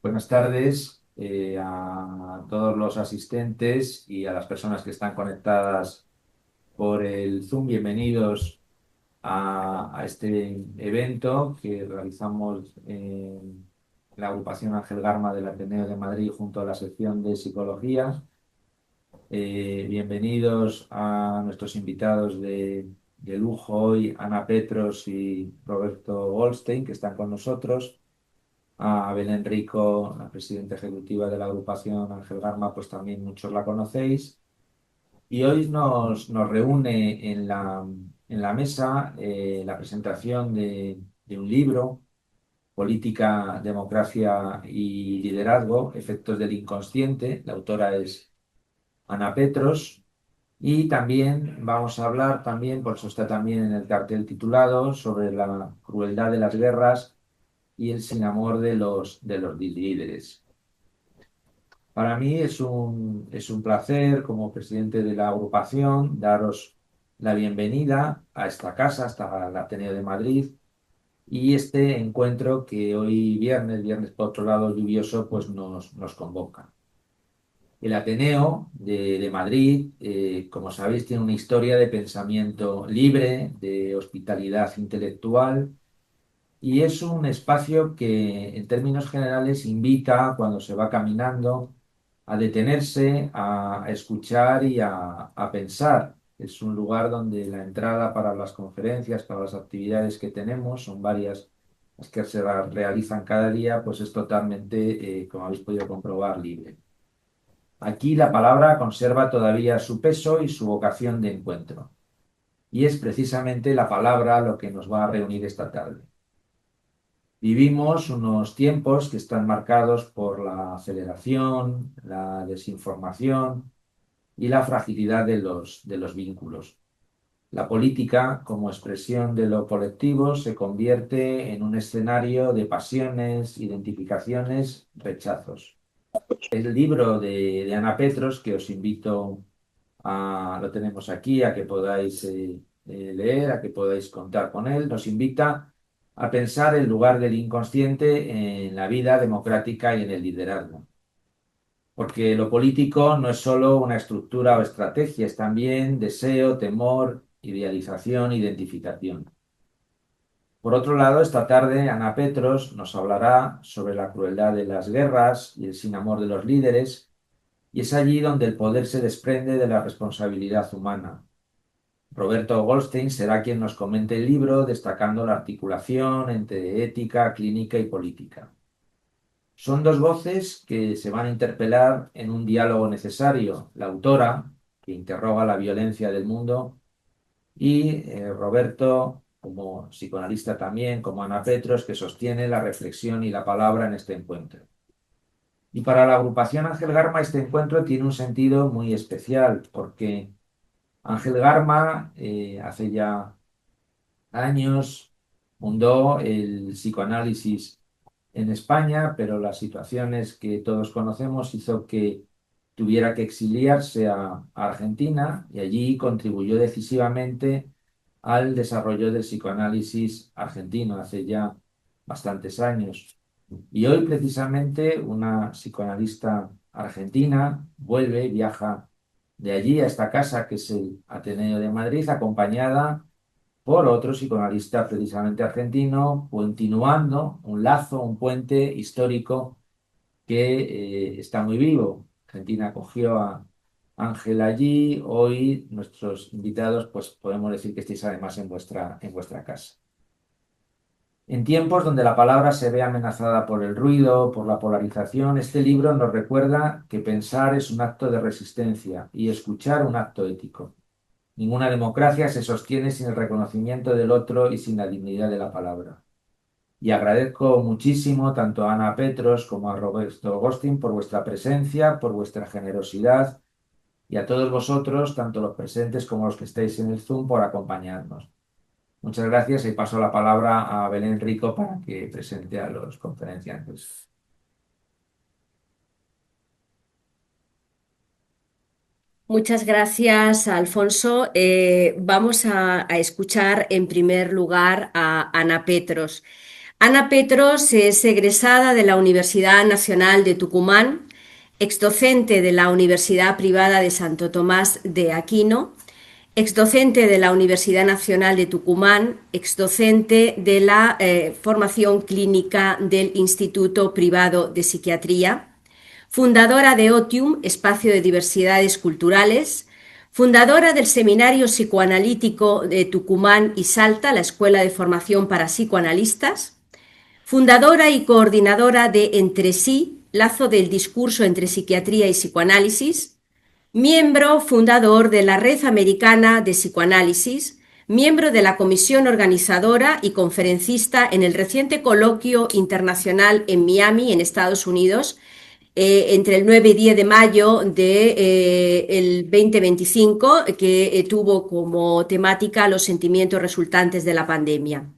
Buenas tardes a todos los asistentes y a las personas que están conectadas por el Zoom. Bienvenidos a este evento que realizamos en la agrupación Ángel Garma del Ateneo de Madrid junto a la sección de Psicología. Bienvenidos a nuestros invitados de lujo hoy, Ana Petros y Roberto Goldstein, que están con nosotros. A Belén Rico, la presidenta ejecutiva de la agrupación Ángel Garma, pues también muchos la conocéis. Y hoy nos reúne en la mesa la presentación de un libro, Política, Democracia y Liderazgo, Efectos del Inconsciente. La autora es Ana Petros. Y también vamos a hablar, también, por eso está también en el cartel titulado, sobre la crueldad de las guerras y el sin amor de los líderes. Para mí es un placer, como presidente de la agrupación, daros la bienvenida a esta casa, hasta el Ateneo de Madrid, y este encuentro que hoy viernes por otro lado lluvioso, pues nos convoca. El Ateneo de Madrid, como sabéis, tiene una historia de pensamiento libre, de hospitalidad intelectual, y es un espacio que, en términos generales, invita, cuando se va caminando, a detenerse, a escuchar y a pensar. Es un lugar donde la entrada para las conferencias, para las actividades que tenemos, son varias las que se realizan cada día, pues es totalmente, como habéis podido comprobar, libre. Aquí la palabra conserva todavía su peso y su vocación de encuentro. Y es precisamente la palabra lo que nos va a reunir esta tarde. Vivimos unos tiempos que están marcados por la aceleración, la desinformación y la fragilidad de los vínculos. La política, como expresión de lo colectivo, se convierte en un escenario de pasiones, identificaciones, rechazos. El libro de Ana Petros, que os invito lo tenemos aquí, a que podáis leer, a que podáis contar con él, nos invita a pensar el lugar del inconsciente en la vida democrática y en el liderazgo. Porque lo político no es solo una estructura o estrategia, es también deseo, temor, idealización, identificación. Por otro lado, esta tarde Ana Petros nos hablará sobre la crueldad de las guerras y el sinamor de los líderes, y es allí donde el poder se desprende de la responsabilidad humana. Roberto Goldstein será quien nos comente el libro, destacando la articulación entre ética, clínica y política. Son dos voces que se van a interpelar en un diálogo necesario. La autora, que interroga la violencia del mundo, y Roberto, como psicoanalista también, como Ana Petros, que sostiene la reflexión y la palabra en este encuentro. Y para la agrupación Ángel Garma este encuentro tiene un sentido muy especial, porque Ángel Garma hace ya años fundó el psicoanálisis en España, pero las situaciones que todos conocemos hizo que tuviera que exiliarse a Argentina, y allí contribuyó decisivamente al desarrollo del psicoanálisis argentino hace ya bastantes años. Y hoy precisamente una psicoanalista argentina viaja de allí a esta casa, que es el Ateneo de Madrid, acompañada por otro psicoanalista precisamente argentino, continuando un lazo, un puente histórico que está muy vivo. Argentina acogió a Ángel allí. Hoy nuestros invitados, pues podemos decir que estáis además en vuestra casa. En tiempos donde la palabra se ve amenazada por el ruido, por la polarización, este libro nos recuerda que pensar es un acto de resistencia y escuchar un acto ético. Ninguna democracia se sostiene sin el reconocimiento del otro y sin la dignidad de la palabra. Y agradezco muchísimo tanto a Ana Petros como a Roberto Agustín por vuestra presencia, por vuestra generosidad, y a todos vosotros, tanto los presentes como los que estáis en el Zoom, por acompañarnos. Muchas gracias, y paso la palabra a Belén Rico para que presente a los conferenciantes. Muchas gracias, Alfonso. Vamos a escuchar en primer lugar a Ana Petros. Ana Petros es egresada de la Universidad Nacional de Tucumán, exdocente de la Universidad Privada de Santo Tomás de Aquino, exdocente de la Universidad Nacional de Tucumán, exdocente de la formación clínica del Instituto Privado de Psiquiatría, fundadora de Otium, Espacio de Diversidades Culturales, fundadora del Seminario Psicoanalítico de Tucumán y Salta, la Escuela de Formación para Psicoanalistas, fundadora y coordinadora de Entre Sí, Lazo del Discurso entre Psiquiatría y Psicoanálisis, miembro fundador de la Red Americana de Psicoanálisis, miembro de la comisión organizadora y conferencista en el reciente coloquio internacional en Miami, en Estados Unidos, entre el 9 y 10 de mayo del 2025, que tuvo como temática los sentimientos resultantes de la pandemia.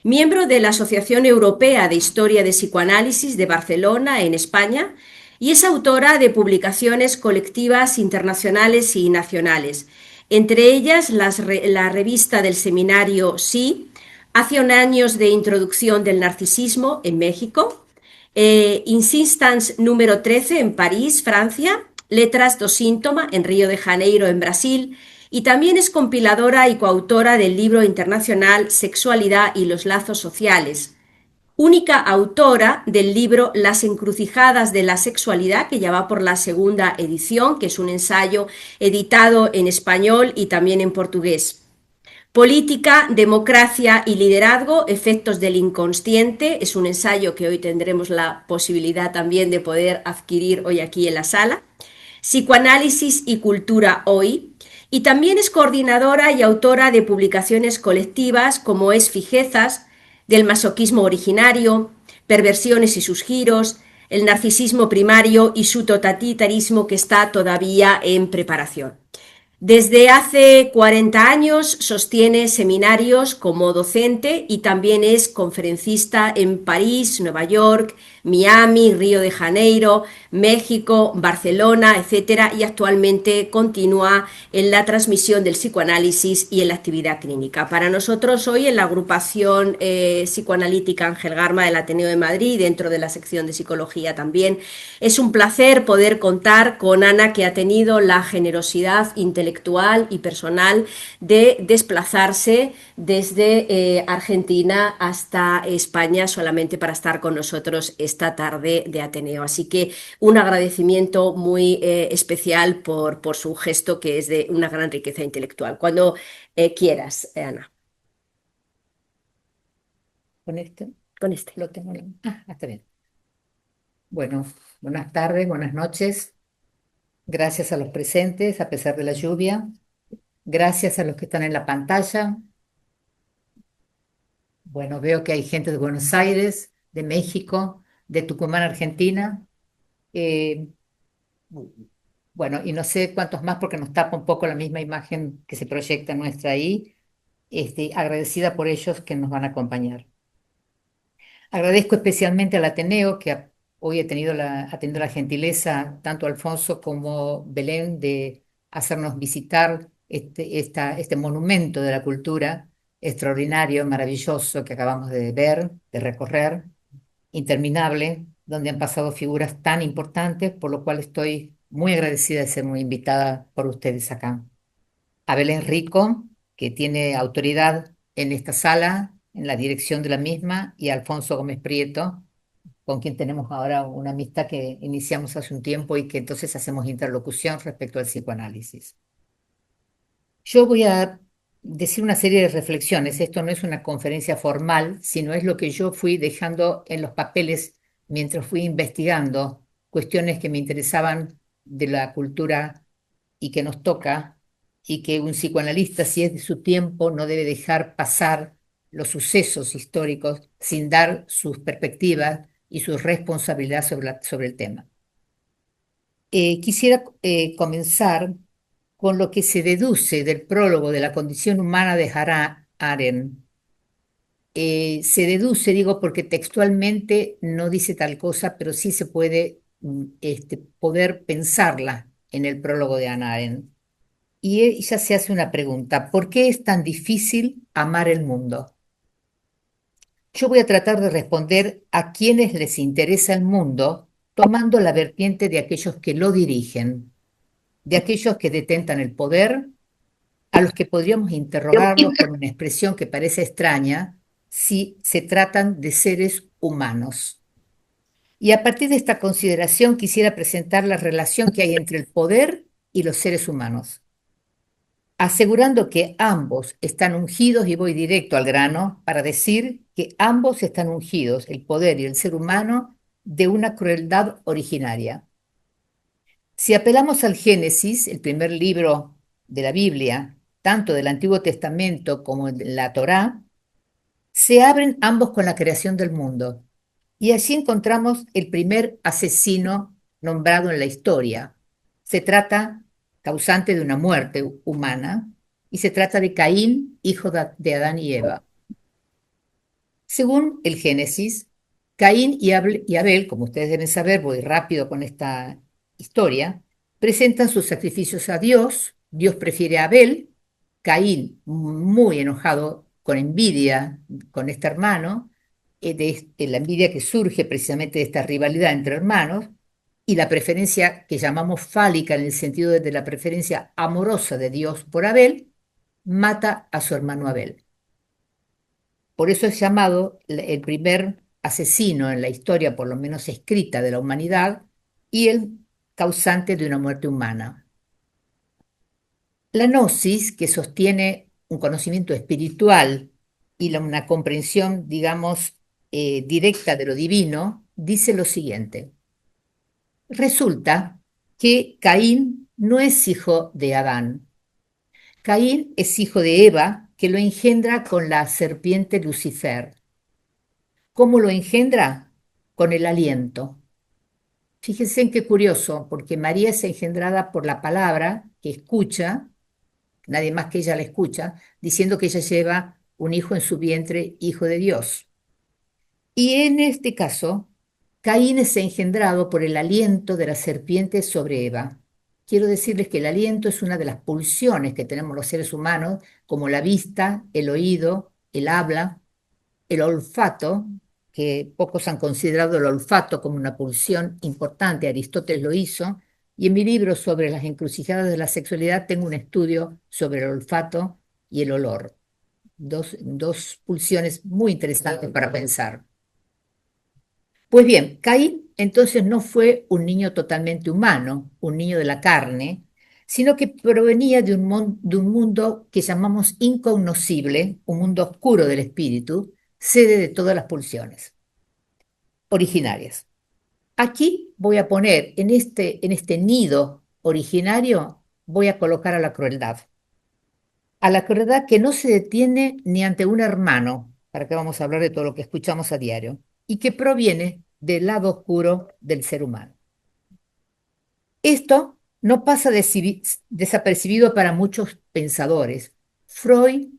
Miembro de la Asociación Europea de Historia de Psicoanálisis de Barcelona, en España, y es autora de publicaciones colectivas internacionales y nacionales, entre ellas la revista del seminario Sí, hace un años de introducción del narcisismo en México, Insistance número 13 en París, Francia, Letras do Síntoma en Río de Janeiro, en Brasil, y también es compiladora y coautora del libro internacional Sexualidad y los lazos sociales, única autora del libro Las encrucijadas de la sexualidad, que ya va por la segunda edición, que es un ensayo editado en español y también en portugués. Política, democracia y liderazgo, efectos del inconsciente, es un ensayo que hoy tendremos la posibilidad también de poder adquirir hoy aquí en la sala. Psicoanálisis y cultura hoy. Y también es coordinadora y autora de publicaciones colectivas como es Fijezas, del masoquismo originario, Perversiones y sus giros, el narcisismo primario y su totalitarismo, que está todavía en preparación. Desde hace 40 años sostiene seminarios como docente y también es conferencista en París, Nueva York, Miami, Río de Janeiro, México, Barcelona, etcétera, y actualmente continúa en la transmisión del psicoanálisis y en la actividad clínica. Para nosotros hoy en la agrupación psicoanalítica Ángel Garma del Ateneo de Madrid, dentro de la sección de psicología también, es un placer poder contar con Ana, que ha tenido la generosidad intelectual y personal de desplazarse desde Argentina hasta España solamente para estar con nosotros esta tarde de Ateneo. Así que un agradecimiento muy especial por su gesto, que es de una gran riqueza intelectual. Cuando quieras, Ana. ¿Con este? Con este. Lo tengo. Está bien. Bueno, buenas tardes, buenas noches. Gracias a los presentes, a pesar de la lluvia. Gracias a los que están en la pantalla. Bueno, veo que hay gente de Buenos Aires, de México, de Tucumán, Argentina. Eh, bueno, y no sé cuántos más porque nos tapa un poco la misma imagen que se proyecta nuestra ahí. Agradecida por ellos que nos van a acompañar. Agradezco especialmente al Ateneo, que hoy ha tenido la gentileza, tanto Alfonso como Belén, de hacernos visitar este monumento de la cultura extraordinario, maravilloso, que acabamos de ver, de recorrer, interminable, donde han pasado figuras tan importantes, por lo cual estoy muy agradecida de ser muy invitada por ustedes acá. A Belén Rico, que tiene autoridad en esta sala, en la dirección de la misma, y a Alfonso Gómez Prieto, con quien tenemos ahora una amistad que iniciamos hace un tiempo y que entonces hacemos interlocución respecto al psicoanálisis. Yo voy a decir una serie de reflexiones. Esto no es una conferencia formal, sino es lo que yo fui dejando en los papeles mientras fui investigando cuestiones que me interesaban de la cultura y que nos toca, y que un psicoanalista, si es de su tiempo, no debe dejar pasar los sucesos históricos sin dar sus perspectivas y su responsabilidad sobre el tema. Quisiera comenzar con lo que se deduce del prólogo de la condición humana de Hannah Arendt. Se deduce, digo, porque textualmente no dice tal cosa, pero sí se puede poder pensarla en el prólogo de Hannah Arendt. Y ella se hace una pregunta: ¿por qué es tan difícil amar el mundo? yo voy a tratar de responder a quienes les interesa el mundo, tomando la vertiente de aquellos que lo dirigen, de aquellos que detentan el poder, a los que podríamos interrogarlos con una expresión que parece extraña si se tratan de seres humanos. Y a partir de esta consideración quisiera presentar la relación que hay entre el poder y los seres humanos, asegurando que ambos están ungidos, y voy directo al grano para decir que ambos están ungidos, el poder y el ser humano, de una crueldad originaria. Si apelamos al Génesis, el primer libro de la Biblia, tanto del Antiguo Testamento como de la Torá, se abren ambos con la creación del mundo. Y allí encontramos el primer asesino nombrado en la historia. Se trata, causante de una muerte humana, y se trata de Caín, hijo de Adán y Eva. Según el Génesis, Caín y Abel, como ustedes deben saber, voy rápido con esta historia, presentan sus sacrificios a Dios. Dios prefiere a Abel. Caín, muy enojado, con envidia con este hermano, de la envidia que surge precisamente de esta rivalidad entre hermanos, y la preferencia que llamamos fálica en el sentido de la preferencia amorosa de Dios por Abel, mata a su hermano Abel. Por eso es llamado el primer asesino en la historia, por lo menos escrita, de la humanidad, y el causante de una muerte humana. La gnosis, que sostiene un conocimiento espiritual y una comprensión, digamos, directa de lo divino, dice lo siguiente. Resulta que Caín no es hijo de Adán. Caín es hijo de Eva, que lo engendra con la serpiente Lucifer. ¿Cómo lo engendra? Con el aliento. Fíjense en qué curioso, porque María es engendrada por la palabra que escucha, nadie más que ella la escucha, diciendo que ella lleva un hijo en su vientre, hijo de Dios. Y en este caso, Caín es engendrado por el aliento de la serpiente sobre Eva. Quiero decirles que el aliento es una de las pulsiones que tenemos los seres humanos, como la vista, el oído, el habla, el olfato, que pocos han considerado el olfato como una pulsión importante. Aristóteles lo hizo, y en mi libro sobre las encrucijadas de la sexualidad tengo un estudio sobre el olfato y el olor. Dos pulsiones muy interesantes para pensar. Pues bien, Caín entonces no fue un niño totalmente humano, un niño de la carne, sino que provenía de un mundo que llamamos incognoscible, un mundo oscuro del espíritu, sede de todas las pulsiones originarias. Aquí voy a poner, en este nido originario, voy a colocar a la crueldad que no se detiene ni ante un hermano, para que vamos a hablar de todo lo que escuchamos a diario, y que proviene del lado oscuro del ser humano. Esto no pasa desapercibido para muchos pensadores. Freud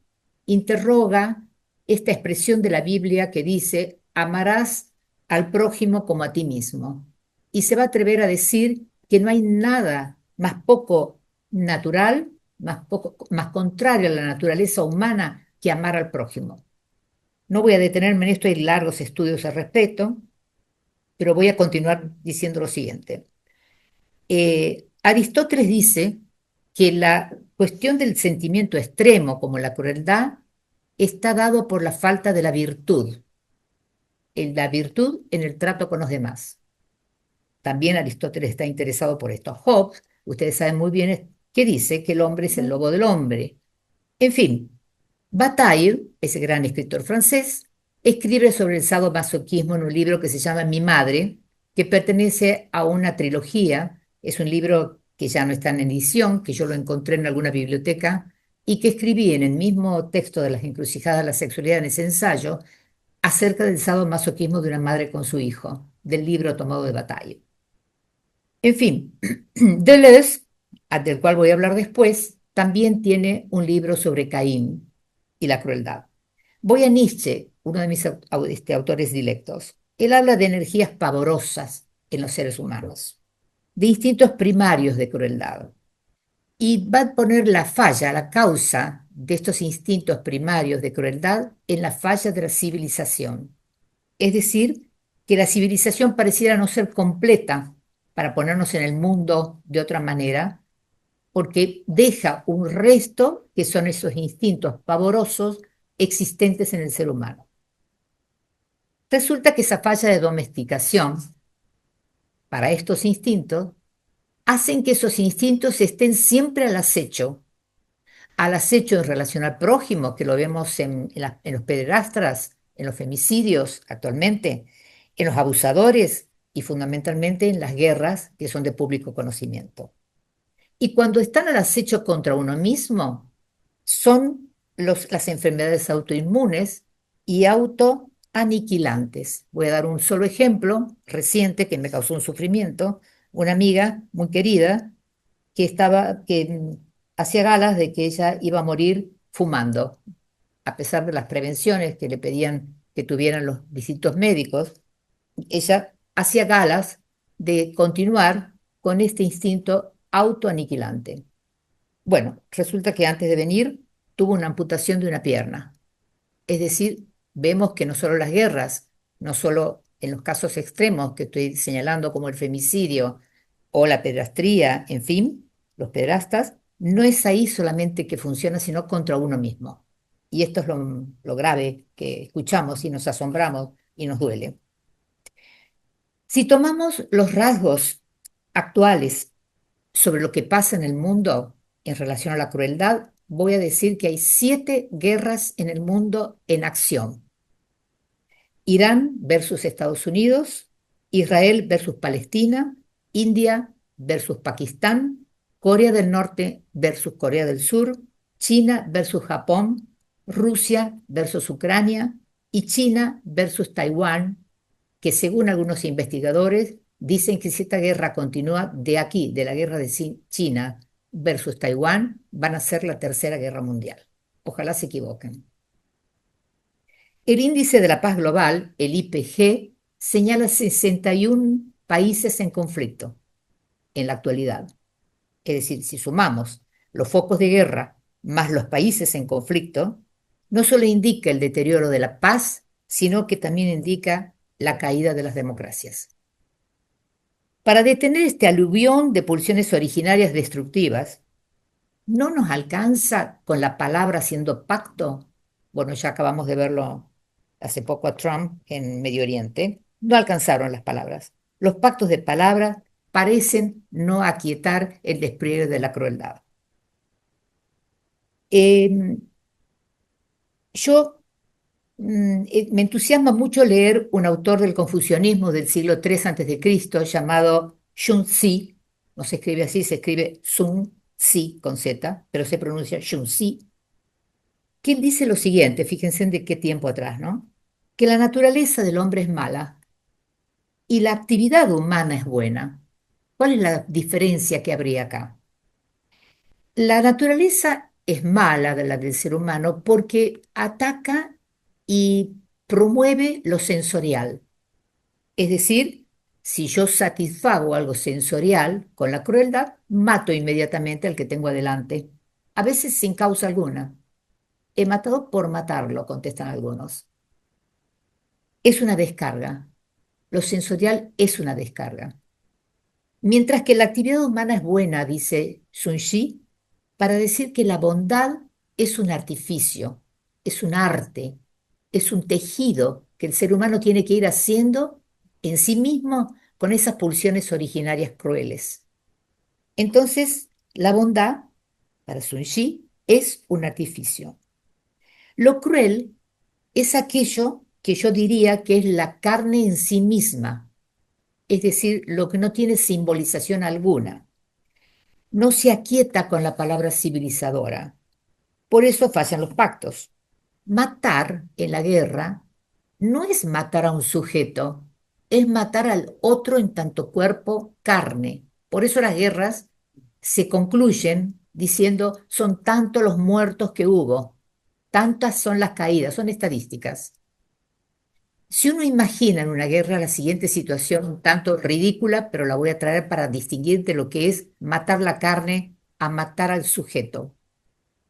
interroga esta expresión de la Biblia que dice, amarás al prójimo como a ti mismo. Y se va a atrever a decir que no hay nada más poco natural, más contrario a la naturaleza humana que amar al prójimo. No voy a detenerme en esto, hay largos estudios al respecto, pero voy a continuar diciendo lo siguiente. Aristóteles dice que la cuestión del sentimiento extremo, como la crueldad, está dado por la falta de la virtud en el trato con los demás. También Aristóteles está interesado por esto. Hobbes, ustedes saben muy bien, que dice que el hombre es el lobo del hombre. En fin, Bataille, ese gran escritor francés, escribe sobre el sadomasoquismo en un libro que se llama Mi madre, que pertenece a una trilogía. Es un libro que ya no está en edición, que yo lo encontré en alguna biblioteca y que escribí en el mismo texto de Las encrucijadas de la sexualidad, en ese ensayo, acerca del sadomasoquismo de una madre con su hijo, del libro tomado de Bataille. En fin, Deleuze, del cual voy a hablar después, también tiene un libro sobre Caín y la crueldad. Voy a Nietzsche, uno de mis autores dilectos. Él habla de energías pavorosas en los seres humanos, de instintos primarios de crueldad. y va a poner la falla, la causa de estos instintos primarios de crueldad en la falla de la civilización. Es decir, que la civilización pareciera no ser completa para ponernos en el mundo de otra manera, porque deja un resto que son esos instintos pavorosos existentes en el ser humano. Resulta que esa falla de domesticación para estos instintos hacen que esos instintos estén siempre al acecho en relación al prójimo, que lo vemos en los pederastras, en los femicidios actualmente, en los abusadores y fundamentalmente en las guerras que son de público conocimiento. Y cuando están al acecho contra uno mismo, son las enfermedades autoinmunes y autoaniquilantes. Voy a dar un solo ejemplo reciente que me causó un sufrimiento. Una amiga muy querida que hacía galas de que ella iba a morir fumando, a pesar de las prevenciones que le pedían que tuvieran los distintos médicos. Ella hacía galas de continuar con este instinto autoaniquilante. Bueno, resulta que antes de venir tuvo una amputación de una pierna. Es decir, vemos que no solo las guerras, no solo en los casos extremos que estoy señalando como el femicidio o la pederastría, en fin, los pederastas, no es ahí solamente que funciona, sino contra uno mismo. Y esto es lo grave que escuchamos y nos asombramos y nos duele. Si tomamos los rasgos actuales sobre lo que pasa en el mundo en relación a la crueldad, voy a decir que hay 7 guerras en el mundo en acción. Irán versus Estados Unidos, Israel versus Palestina, India versus Pakistán, Corea del Norte versus Corea del Sur, China versus Japón, Rusia versus Ucrania y China versus Taiwán, que según algunos investigadores dicen que si esta guerra continúa de aquí, de la guerra de China versus Taiwán, van a ser la tercera guerra mundial. Ojalá se equivoquen. El Índice de la Paz Global, el IPG, señala 61 países en conflicto en la actualidad. Es decir, si sumamos los focos de guerra más los países en conflicto, no solo indica el deterioro de la paz, sino que también indica la caída de las democracias. Para detener este aluvión de pulsiones originarias destructivas, no nos alcanza con la palabra haciendo pacto. Bueno, ya acabamos de verlo hace poco a Trump en Medio Oriente. No alcanzaron las palabras. Los pactos de palabras parecen no aquietar el despliegue de la crueldad. Yo me entusiasma mucho leer un autor del confucianismo del siglo III a.C. llamado Sun Tzu. No se escribe así, se escribe Sun Tzu con Z, pero se pronuncia Sun Tzu. Que él dice lo siguiente, fíjense de qué tiempo atrás, ¿no? Que la naturaleza del hombre es mala y la actividad humana es buena. ¿Cuál es la diferencia que habría acá? La naturaleza es mala de la del ser humano porque ataca y promueve lo sensorial. Es decir, si yo satisfago algo sensorial con la crueldad, mato inmediatamente al que tengo adelante, a veces sin causa alguna. He matado por matarlo, contestan algunos. Es una descarga. Lo sensorial es una descarga. Mientras que la actividad humana es buena, dice Sun Tzu, para decir que la bondad es un artificio, es un arte, es un tejido que el ser humano tiene que ir haciendo en sí mismo con esas pulsiones originarias crueles. Entonces, la bondad, para Sun Tzu, es un artificio. Lo cruel es aquello que yo diría que es la carne en sí misma, es decir, lo que no tiene simbolización alguna. No se aquieta con la palabra civilizadora. Por eso fallan los pactos. Matar en la guerra no es matar a un sujeto, es matar al otro en tanto cuerpo, carne. Por eso las guerras se concluyen diciendo son tantos los muertos que hubo, tantas son las caídas, son estadísticas. Si uno imagina en una guerra la siguiente situación, un tanto ridícula, pero la voy a traer para distinguir de lo que es matar la carne a matar al sujeto.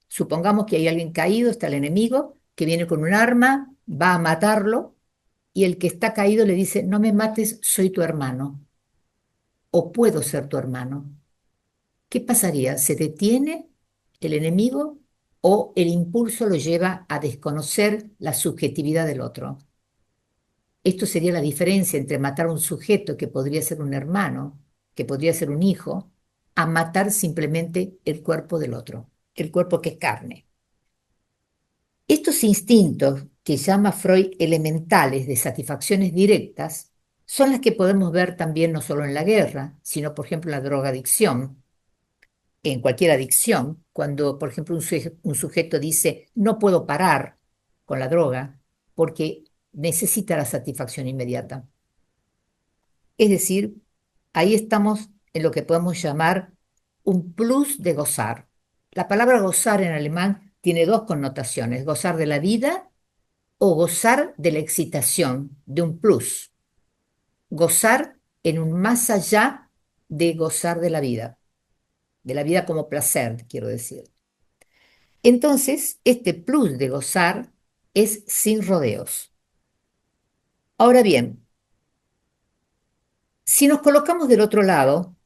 Supongamos que hay alguien caído, está el enemigo, que viene con un arma, va a matarlo, y el que está caído le dice, no me mates, soy tu hermano, o puedo ser tu hermano. ¿Qué pasaría? ¿Se detiene el enemigo o el impulso lo lleva a desconocer la subjetividad del otro? Esto sería la diferencia entre matar a un sujeto que podría ser un hermano, que podría ser un hijo, a matar simplemente el cuerpo del otro, el cuerpo que es carne. Estos instintos que llama Freud elementales de satisfacciones directas son las que podemos ver también no solo en la guerra, sino por ejemplo en la drogadicción, en cualquier adicción, cuando por ejemplo un sujeto dice no puedo parar con la droga porque necesita la satisfacción inmediata. Es decir, ahí estamos en lo que podemos llamar un plus de gozar. La palabra gozar en alemán tiene dos connotaciones, gozar de la vida o gozar de la excitación, de un plus. Gozar en un más allá de gozar de la vida como placer, quiero decir. Entonces, este plus de gozar es sin rodeos. Ahora bien, si nos colocamos del otro lado,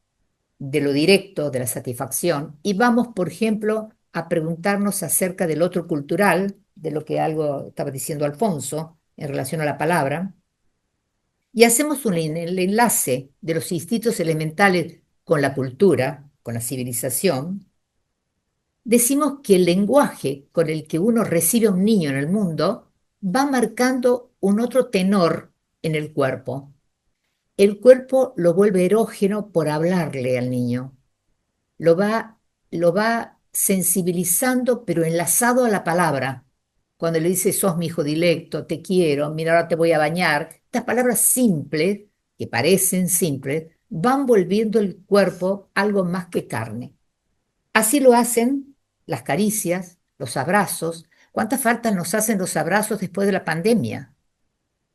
de lo directo, de la satisfacción, y vamos, por ejemplo, a preguntarnos acerca del otro cultural, de lo que algo estaba diciendo Alfonso en relación a la palabra, y hacemos el enlace de los instintos elementales con la cultura, con la civilización, decimos que el lenguaje con el que uno recibe a un niño en el mundo va marcando un otro tenor en el cuerpo. El cuerpo lo vuelve erógeno por hablarle al niño. Lo va, lo va sensibilizando, pero enlazado a la palabra. Cuando le dice, sos mi hijo dilecto, te quiero, mira, ahora te voy a bañar, estas palabras simples, que parecen simples, van volviendo el cuerpo algo más que carne. Así lo hacen las caricias, los abrazos. ¿Cuánta falta nos hacen los abrazos después de la pandemia?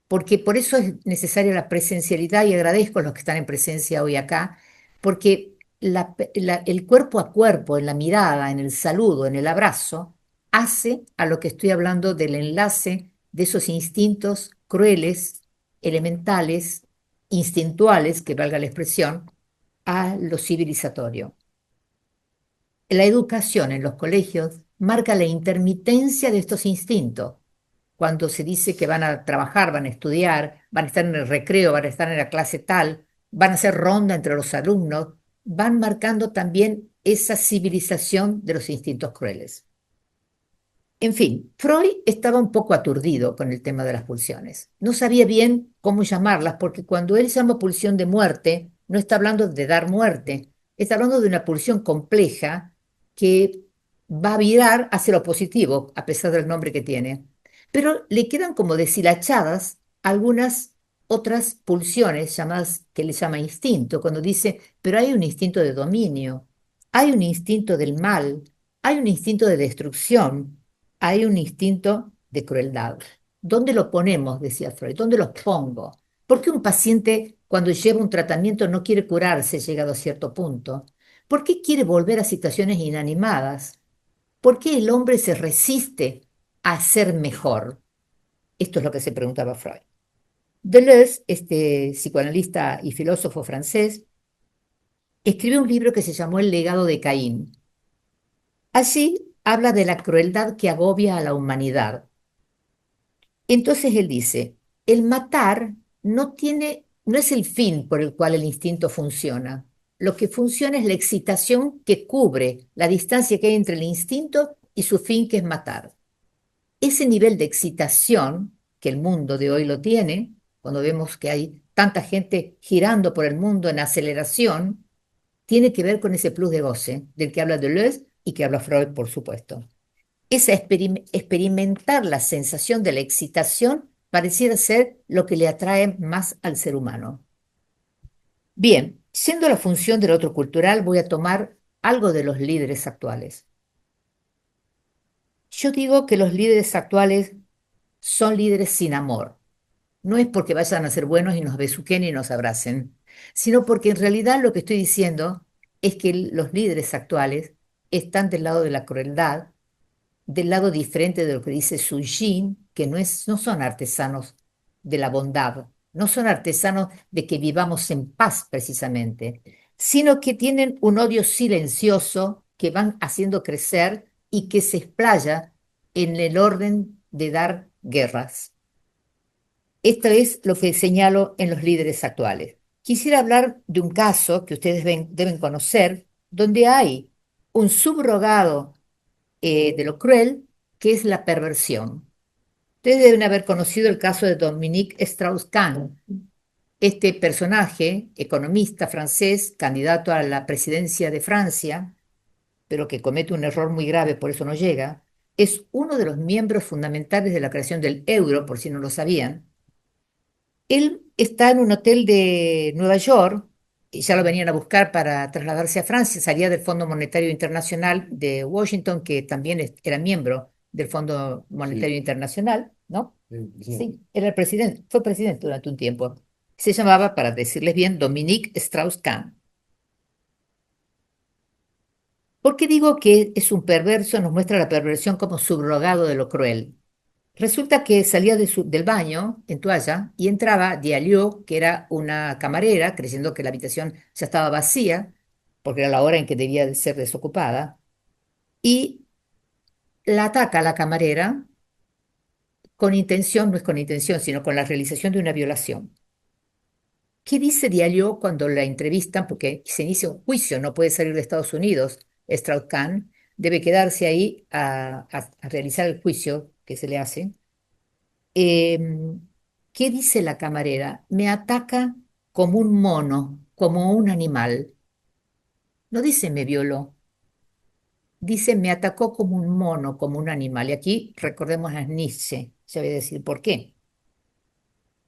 Porque por eso es necesaria la presencialidad y agradezco a los que están en presencia hoy acá, porque el cuerpo a cuerpo, en la mirada, en el saludo, en el abrazo, hace a lo que estoy hablando del enlace de esos instintos crueles, elementales, instintuales, que valga la expresión, a lo civilizatorio. La educación en los colegios marca la intermitencia de estos instintos. Cuando se dice que van a trabajar, van a estudiar, van a estar en el recreo, van a estar en la clase tal, van a hacer ronda entre los alumnos, van marcando también esa civilización de los instintos crueles. En fin, Freud estaba un poco aturdido con el tema de las pulsiones. No sabía bien cómo llamarlas, porque cuando él llama pulsión de muerte, no está hablando de dar muerte, está hablando de una pulsión compleja que va a virar hacia lo positivo, a pesar del nombre que tiene. Pero le quedan como deshilachadas algunas otras pulsiones llamadas, que le llama instinto, cuando dice, pero hay un instinto de dominio, hay un instinto del mal, hay un instinto de destrucción, hay un instinto de crueldad. ¿Dónde lo ponemos? Decía Freud. ¿Dónde los pongo? ¿Por qué un paciente cuando lleva un tratamiento no quiere curarse llegado a cierto punto? ¿Por qué quiere volver a situaciones inanimadas? ¿Por qué el hombre se resiste a ser mejor? Esto es lo que se preguntaba Freud. Deleuze, este psicoanalista y filósofo francés, escribió un libro que se llamó El legado de Caín. Allí habla de la crueldad que agobia a la humanidad. Entonces él dice, el matar no es el fin por el cual el instinto funciona. Lo que funciona es la excitación que cubre la distancia que hay entre el instinto y su fin, que es matar. Ese nivel de excitación, que el mundo de hoy lo tiene, cuando vemos que hay tanta gente girando por el mundo en aceleración, tiene que ver con ese plus de goce del que habla Deleuze y que habla Freud, por supuesto. Esa experimentar la sensación de la excitación pareciera ser lo que le atrae más al ser humano. Bien, siendo la función del otro cultural, voy a tomar algo de los líderes actuales. Yo digo que los líderes actuales son líderes sin amor. No es porque vayan a ser buenos y nos besuquen y nos abracen, sino porque en realidad lo que estoy diciendo es que los líderes actuales están del lado de la crueldad, del lado diferente de lo que dice Su Jin, que no son artesanos de la bondad, no son artesanos de que vivamos en paz precisamente, sino que tienen un odio silencioso que van haciendo crecer y que se explaya en el orden de dar guerras. Esto es lo que señalo en los líderes actuales. Quisiera hablar de un caso que ustedes deben conocer, donde hay un subrogado de lo cruel, que es la perversión. Ustedes deben haber conocido el caso de Dominique Strauss-Kahn, este personaje, economista francés, candidato a la presidencia de Francia, pero que comete un error muy grave, por eso no llega, es uno de los miembros fundamentales de la creación del euro, por si no lo sabían. Él está en un hotel de Nueva York, y ya lo venían a buscar para trasladarse a Francia, salía del Fondo Monetario Internacional de Washington, que también era miembro del Fondo Monetario Sí, Internacional, ¿no? el presidente. Sí, era el presidente, fue presidente durante un tiempo. Se llamaba, para decirles bien, Dominique Strauss-Kahn. ¿Por qué digo que es un perverso? Nos muestra la perversión como subrogado de lo cruel. Resulta que salía del baño en toalla y entraba Diallo, que era una camarera, creyendo que la habitación ya estaba vacía, porque era la hora en que debía de ser desocupada, y la ataca a la camarera con intención, no es con intención, sino con la realización de una violación. ¿Qué dice Diallo cuando la entrevistan? Porque se inicia un juicio, no puede salir de Estados Unidos. Strauss-Kahn debe quedarse ahí a realizar el juicio que se le hace. Em, ¿Qué dice la camarera? Me ataca como un mono, como un animal. No dice me violó, dice me atacó como un mono, como un animal. Y aquí recordemos a Nietzsche, se va a decir por qué.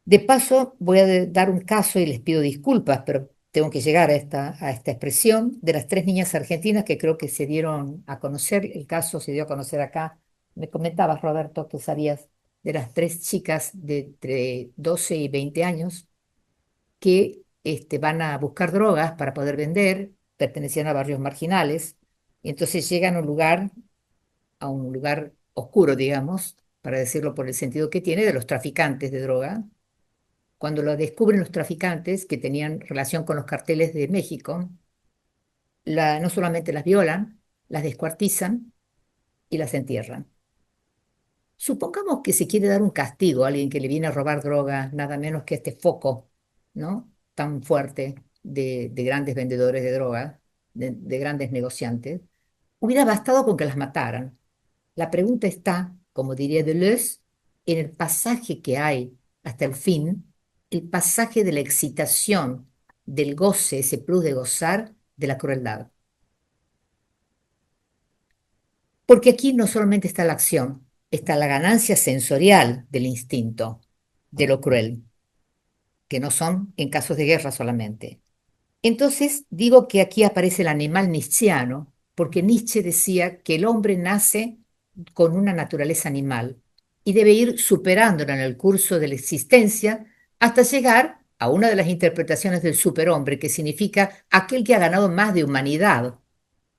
De paso, voy a dar un caso y les pido disculpas, pero tengo que llegar a esta expresión de las tres niñas argentinas que creo que se dieron a conocer. El caso se dio a conocer acá. Me comentabas, Roberto, que sabías de las tres chicas de entre 12 y 20 años que van a buscar drogas para poder vender, pertenecían a barrios marginales, y entonces llegan a un lugar oscuro, digamos, para decirlo por el sentido que tiene, de los traficantes de droga. Cuando lo descubren los traficantes que tenían relación con los carteles de México, no solamente las violan, las descuartizan y las entierran. Supongamos que se quiere dar un castigo a alguien que le viene a robar droga, nada menos que este foco, ¿no? Tan fuerte de grandes vendedores de droga, de grandes negociantes. Hubiera bastado con que las mataran. La pregunta está, como diría Deleuze, en el pasaje que hay hasta el fin, el pasaje de la excitación, del goce, ese plus de gozar, de la crueldad. Porque aquí no solamente está la acción, está la ganancia sensorial del instinto, de lo cruel, que no son en casos de guerra solamente. Entonces digo que aquí aparece el animal nietzscheano, porque Nietzsche decía que el hombre nace con una naturaleza animal y debe ir superándola en el curso de la existencia hasta llegar a una de las interpretaciones del superhombre, que significa aquel que ha ganado más de humanidad,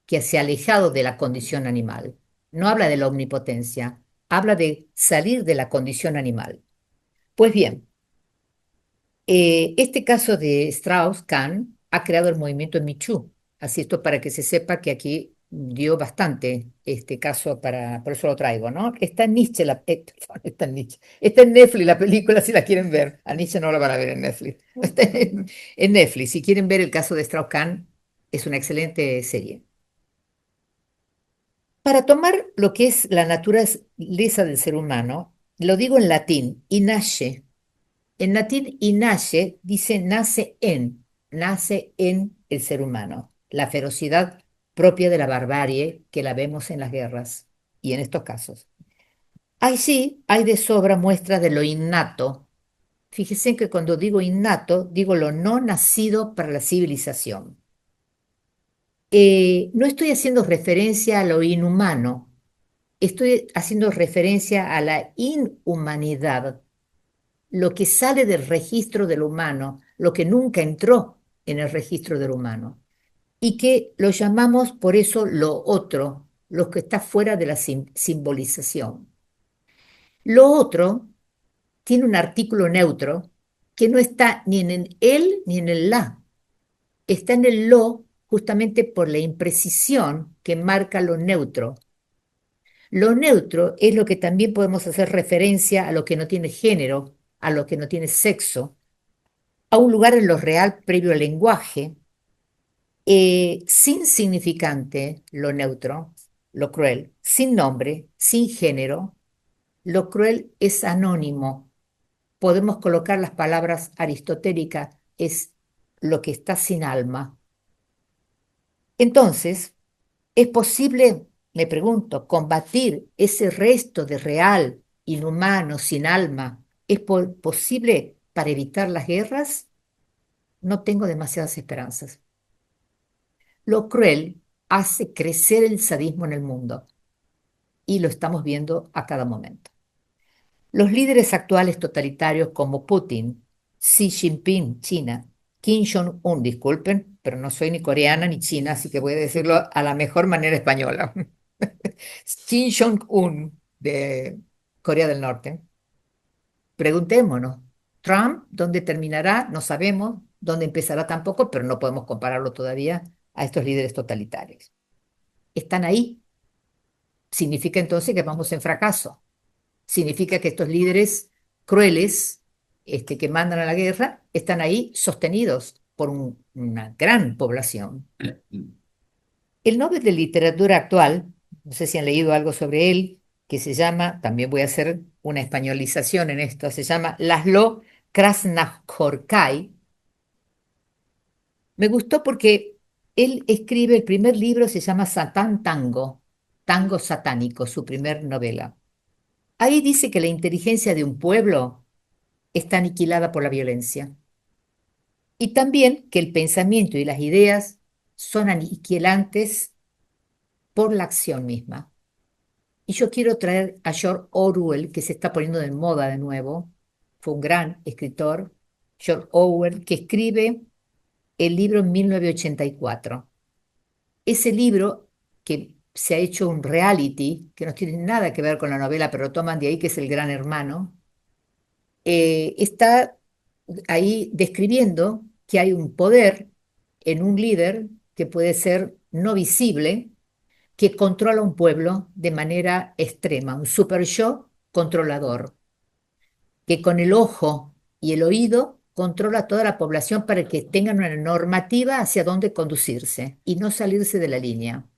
que se ha alejado de la condición animal. No habla de la omnipotencia, habla de salir de la condición animal. Pues bien, este caso de Strauss-Kahn ha creado el movimiento Me Too. Así esto para que se sepa que aquí dio bastante este caso por eso lo traigo, ¿no? Está en Nietzsche, está en Nietzsche, está en Netflix la película si la quieren ver. A Nietzsche no la van a ver en Netflix. Está en Netflix. Si quieren ver el caso de Strauss-Kahn, es una excelente serie. Para tomar lo que es la naturaleza del ser humano, lo digo en latín, inace. En latín, inace dice nace en el ser humano, la ferocidad propia de la barbarie que la vemos en las guerras y en estos casos. Ahí sí, hay de sobra muestra de lo innato. Fíjense que cuando digo innato, digo lo no nacido para la civilización. No estoy haciendo referencia a lo inhumano, estoy haciendo referencia a la inhumanidad, lo que sale del registro del humano, lo que nunca entró en el registro del humano. y que lo llamamos por eso lo otro, lo que está fuera de la simbolización. Lo otro tiene un artículo neutro que no está ni en el él ni en el la, está en el lo justamente por la imprecisión que marca lo neutro. Lo neutro es lo que también podemos hacer referencia a lo que no tiene género, a lo que no tiene sexo, a un lugar en lo real previo al lenguaje, sin significante, lo neutro, lo cruel, sin nombre, sin género, lo cruel es anónimo. Podemos colocar las palabras aristotélicas, es lo que está sin alma. Entonces, ¿es posible, me pregunto, combatir ese resto de real, inhumano, sin alma? ¿Es posible para evitar las guerras? No tengo demasiadas esperanzas. Lo cruel hace crecer el sadismo en el mundo y lo estamos viendo a cada momento. Los líderes actuales totalitarios como Putin, Xi Jinping, China, Kim Jong-un, disculpen, pero no soy ni coreana ni china, así que voy a decirlo a la mejor manera española. Kim Jong-un de Corea del Norte. Preguntémonos, Trump, ¿dónde terminará? No sabemos, dónde empezará tampoco, pero no podemos compararlo todavía a estos líderes totalitarios. Están ahí. Significa entonces que vamos en fracaso. Significa que estos líderes crueles, que mandan a la guerra, están ahí sostenidos por una gran población. El Nobel de Literatura actual, no sé si han leído algo sobre él, que se llama, también voy a hacer una españolización en esto, se llama Laszlo Krasznahorkai. Me gustó porque él escribe, el primer libro se llama Satán Tango, Tango Satánico, su primer novela. Ahí dice que la inteligencia de un pueblo está aniquilada por la violencia y también que el pensamiento y las ideas son aniquilantes por la acción misma. Y yo quiero traer a George Orwell, que se está poniendo de moda de nuevo. Fue un gran escritor, George Orwell, que escribe el libro en 1984. Ese libro, que se ha hecho un reality, que no tiene nada que ver con la novela, pero lo toman de ahí, que es El Gran Hermano, está ahí describiendo que hay un poder en un líder que puede ser no visible, que controla un pueblo de manera extrema, un super yo controlador, que con el ojo y el oído controla a toda la población para que tengan una normativa hacia dónde conducirse y no salirse de la línea.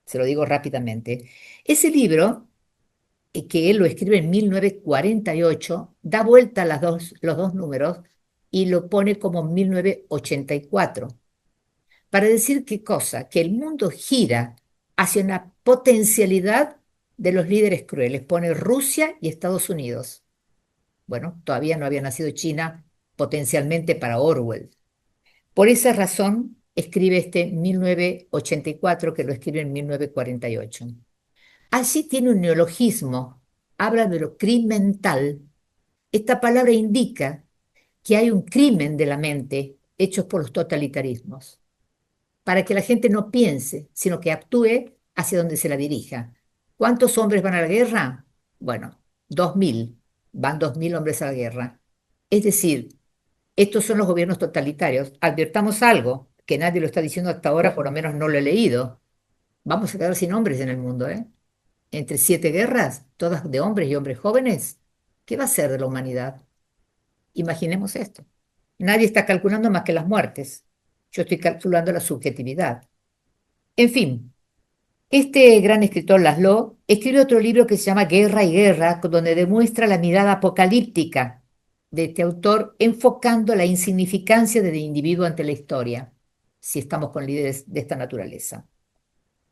Se lo digo rápidamente. Ese libro, que él lo escribe en 1948, da vuelta a los dos números y lo pone como 1984. Para decir qué cosa, que el mundo gira hacia una potencialidad de los líderes crueles. Pone Rusia y Estados Unidos. Bueno, todavía no había nacido China potencialmente para Orwell. Por esa razón escribe este 1984 que lo escribe en 1948. Allí tiene un neologismo, habla de lo crimental. Esta palabra indica que hay un crimen de la mente hecho por los totalitarismos, para que la gente no piense, sino que actúe hacia donde se la dirija. ¿Cuántos hombres van a la guerra? Bueno, 2000. Van 2000 hombres a la guerra. Es decir, estos son los gobiernos totalitarios. Advirtamos algo, que nadie lo está diciendo hasta ahora, por lo menos no lo he leído. Vamos a quedar sin hombres en el mundo, ¿eh? Entre 7 guerras, todas de hombres y hombres jóvenes. ¿Qué va a ser de la humanidad? Imaginemos esto. Nadie está calculando más que las muertes. Yo estoy calculando la subjetividad. En fin, este gran escritor Laszlo escribe otro libro que se llama Guerra y Guerra, donde demuestra la mirada apocalíptica de este autor, enfocando la insignificancia del individuo ante la historia, si estamos con líderes de esta naturaleza.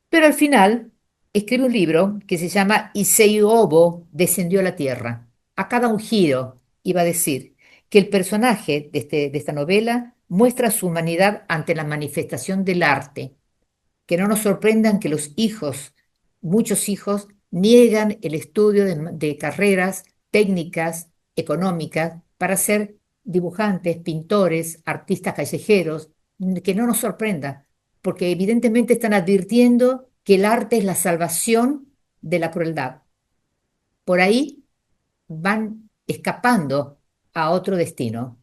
Pero al final escribe un libro que se llama Obo descendió a la tierra. Acá da un giro y va a decir que el personaje de esta novela muestra su humanidad ante la manifestación del arte. Que no nos sorprendan que los hijos, muchos hijos, niegan el estudio de carreras técnicas, económicas, para ser dibujantes, pintores, artistas callejeros, que no nos sorprenda. porque evidentemente están advirtiendo que el arte es la salvación de la crueldad. Por ahí van escapando a otro destino.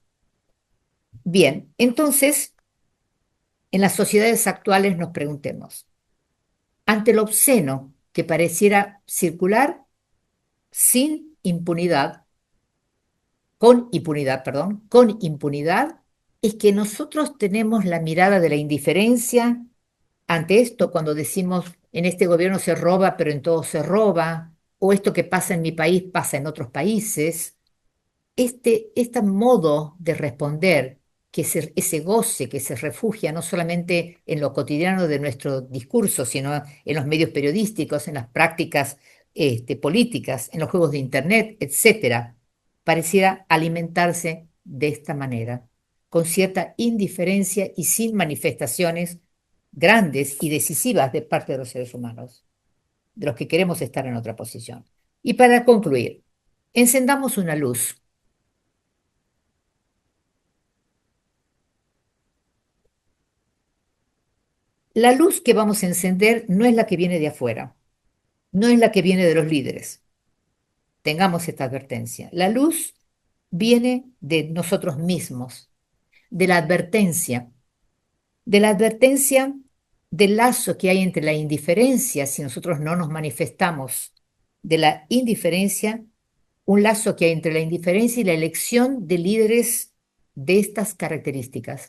Bien, entonces, en las sociedades actuales nos preguntemos, ante lo obsceno que pareciera circular sin impunidad, con impunidad, es que nosotros tenemos la mirada de la indiferencia ante esto cuando decimos en este gobierno se roba, pero en todo se roba, o esto que pasa en mi país pasa en otros países. Este modo de responder, ese goce que se refugia no solamente en lo cotidiano de nuestro discurso, sino en los medios periodísticos, en las prácticas políticas, en los juegos de Internet, etcétera, pareciera alimentarse de esta manera, con cierta indiferencia y sin manifestaciones grandes y decisivas de parte de los seres humanos, de los que queremos estar en otra posición. Y para concluir, encendamos una luz. La luz que vamos a encender no es la que viene de afuera, no es la que viene de los líderes. Tengamos esta advertencia. La luz viene de nosotros mismos, de de la advertencia del lazo que hay entre la indiferencia, si nosotros no nos manifestamos, de la indiferencia, un lazo que hay entre la indiferencia y la elección de líderes de estas características.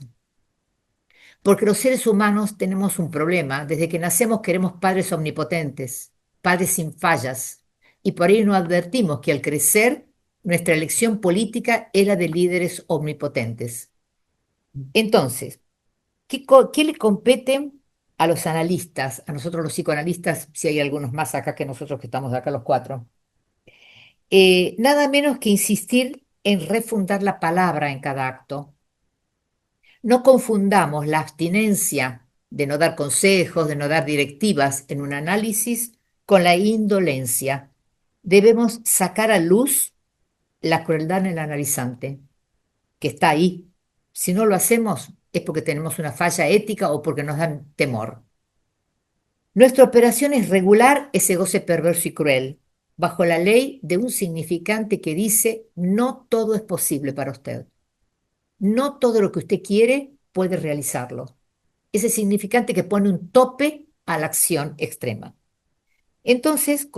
Porque los seres humanos tenemos un problema. Desde que nacemos queremos padres omnipotentes, padres sin fallas. Y por ello no advertimos que al crecer nuestra elección política era de líderes omnipotentes. Entonces, ¿qué le compete a los analistas, a nosotros los psicoanalistas, si hay algunos más acá que nosotros que estamos acá los cuatro? Nada menos que insistir en refundar la palabra en cada acto. No confundamos la abstinencia de no dar consejos, de no dar directivas en un análisis con la indolencia. Debemos sacar a luz la crueldad en el analizante, que está ahí. Si no lo hacemos es porque tenemos una falla ética o porque nos dan temor. Nuestra operación es regular ese goce perverso y cruel, bajo la ley de un significante que dice: no todo es posible para usted. No todo lo que usted quiere puede realizarlo. Ese significante que pone un tope a la acción extrema. Entonces,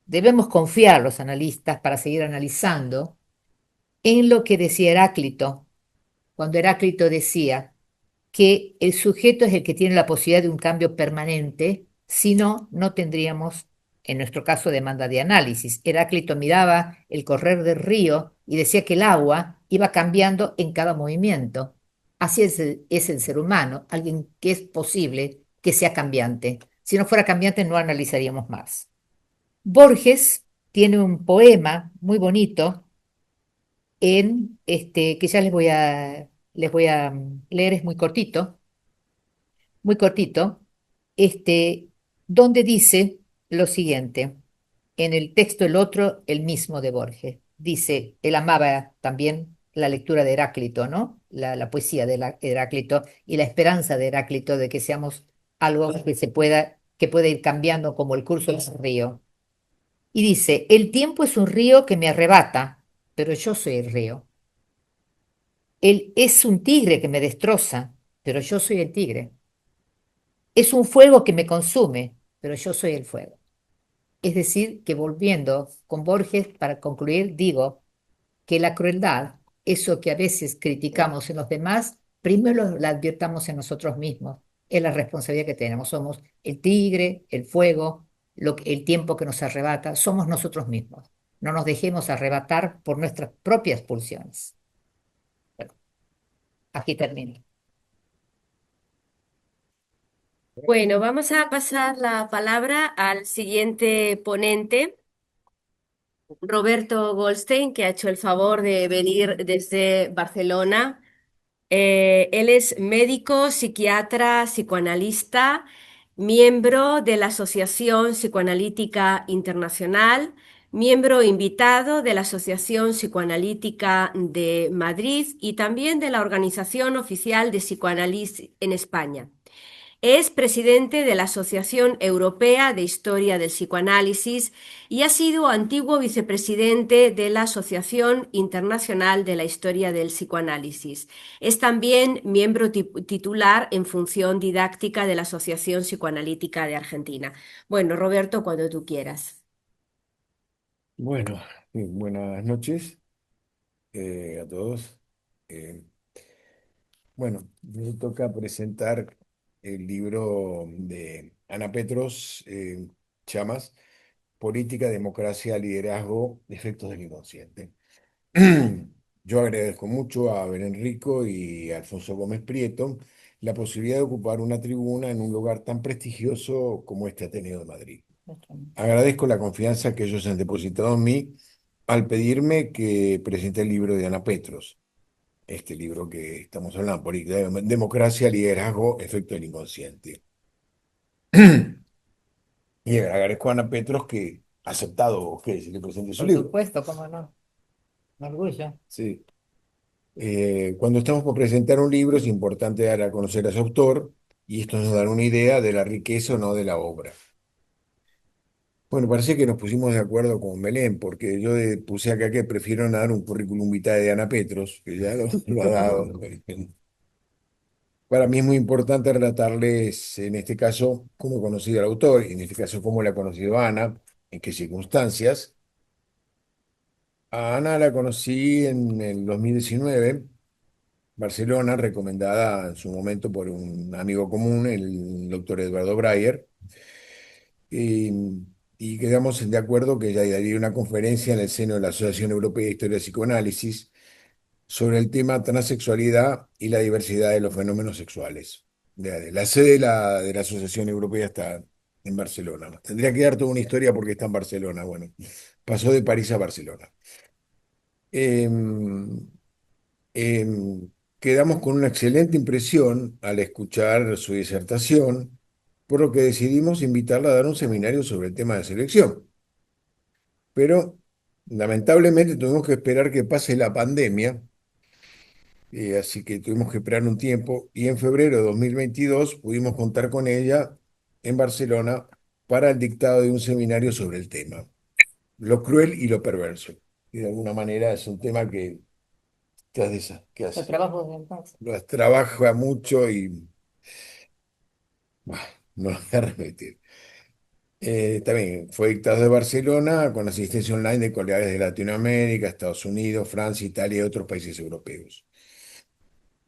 debemos confiar los analistas para seguir analizando en lo que decía Heráclito, cuando Heráclito decía que el sujeto es el que tiene la posibilidad de un cambio permanente, si no, no tendríamos, en nuestro caso, demanda de análisis. Heráclito miraba el correr del río y decía que el agua iba cambiando en cada movimiento. Así es el ser humano, alguien que es posible que sea cambiante. Si no fuera cambiante, no analizaríamos más. Borges tiene un poema muy bonito que ya les voy a leer, es muy cortito, donde dice lo siguiente, en el texto el otro, el mismo de Borges. Dice, él amaba también la lectura de Heráclito, ¿no? La poesía de Heráclito y la esperanza de Heráclito de que seamos algo que pueda ir cambiando como el curso del río. Y dice, el tiempo es un río que me arrebata, pero yo soy el río. Él es un tigre que me destroza, pero yo soy el tigre. Es un fuego que me consume, pero yo soy el fuego. Es decir, que volviendo con Borges, para concluir, digo que la crueldad, eso que a veces criticamos en los demás, primero la advirtamos en nosotros mismos. Es la responsabilidad que tenemos. Somos el tigre, el fuego, el tiempo que nos arrebata, somos nosotros mismos. No nos dejemos arrebatar por nuestras propias pulsiones. Bueno, aquí termino. Bueno, vamos a pasar la palabra al siguiente ponente, Roberto Goldstein, que ha hecho el favor de venir desde Barcelona. Él es médico, psiquiatra, psicoanalista, miembro de la Asociación Psicoanalítica Internacional, miembro invitado de la Asociación Psicoanalítica de Madrid y también de la Organización Oficial de Psicoanálisis en España. Es presidente de la Asociación Europea de Historia del Psicoanálisis y ha sido antiguo vicepresidente de la Asociación Internacional de la Historia del Psicoanálisis. Es también miembro titular en función didáctica de la Asociación Psicoanalítica de Argentina. Bueno, Roberto, cuando tú quieras. Bueno, buenas noches a todos. Eh, bueno, me toca presentar el libro de Ana Petros, Chamas, Política, Democracia, Liderazgo, Efectos del Inconsciente. Yo agradezco mucho a Belén Rico y a Alfonso Gómez Prieto la posibilidad de ocupar una tribuna en un lugar tan prestigioso como este Ateneo de Madrid. Agradezco la confianza que ellos han depositado en mí al pedirme que presente el libro de Ana Petros, este libro que estamos hablando, Política, Democracia, Liderazgo, Efecto del Inconsciente. Y agradezco a Ana Petros que ha aceptado que se le presente su Por libro. supuesto, cómo no. Un orgullo. Sí. Cuando estamos por presentar un libro es importante dar a conocer a su autor y esto nos da una idea de la riqueza o no de la obra. Bueno, parece que nos pusimos de acuerdo con Belén, porque yo puse acá que prefiero dar un currículum vitae de Ana Petros, que ya lo ha dado. Para mí es muy importante relatarles, en este caso, cómo he conocido al autor, y en este caso, cómo la ha conocido Ana, en qué circunstancias. A Ana la conocí en el 2019, Barcelona, recomendada en su momento por un amigo común, el doctor Eduardo Breyer. Y, y quedamos de acuerdo que ella daría una conferencia en el seno de la Asociación Europea de Historia de Psicoanálisis sobre el tema transexualidad y la diversidad de los fenómenos sexuales. La sede de la Asociación Europea está en Barcelona. Tendría que dar toda una historia porque está en Barcelona. Bueno, pasó de París a Barcelona. Em, Quedamos con una excelente impresión al escuchar su disertación, por lo que decidimos invitarla a dar un seminario sobre el tema de selección. Pero lamentablemente tuvimos que esperar que pase la pandemia, así que tuvimos que esperar un tiempo y en febrero de 2022 pudimos contar con ella en Barcelona para el dictado de un seminario sobre el tema, lo cruel y lo perverso. Y de alguna manera es un tema que hace, Yo trabajo desde entonces. lo trabaja mucho y bah, no lo voy a repetir. También fue dictado de Barcelona con asistencia online de colegas de Latinoamérica, Estados Unidos, Francia, Italia y otros países europeos.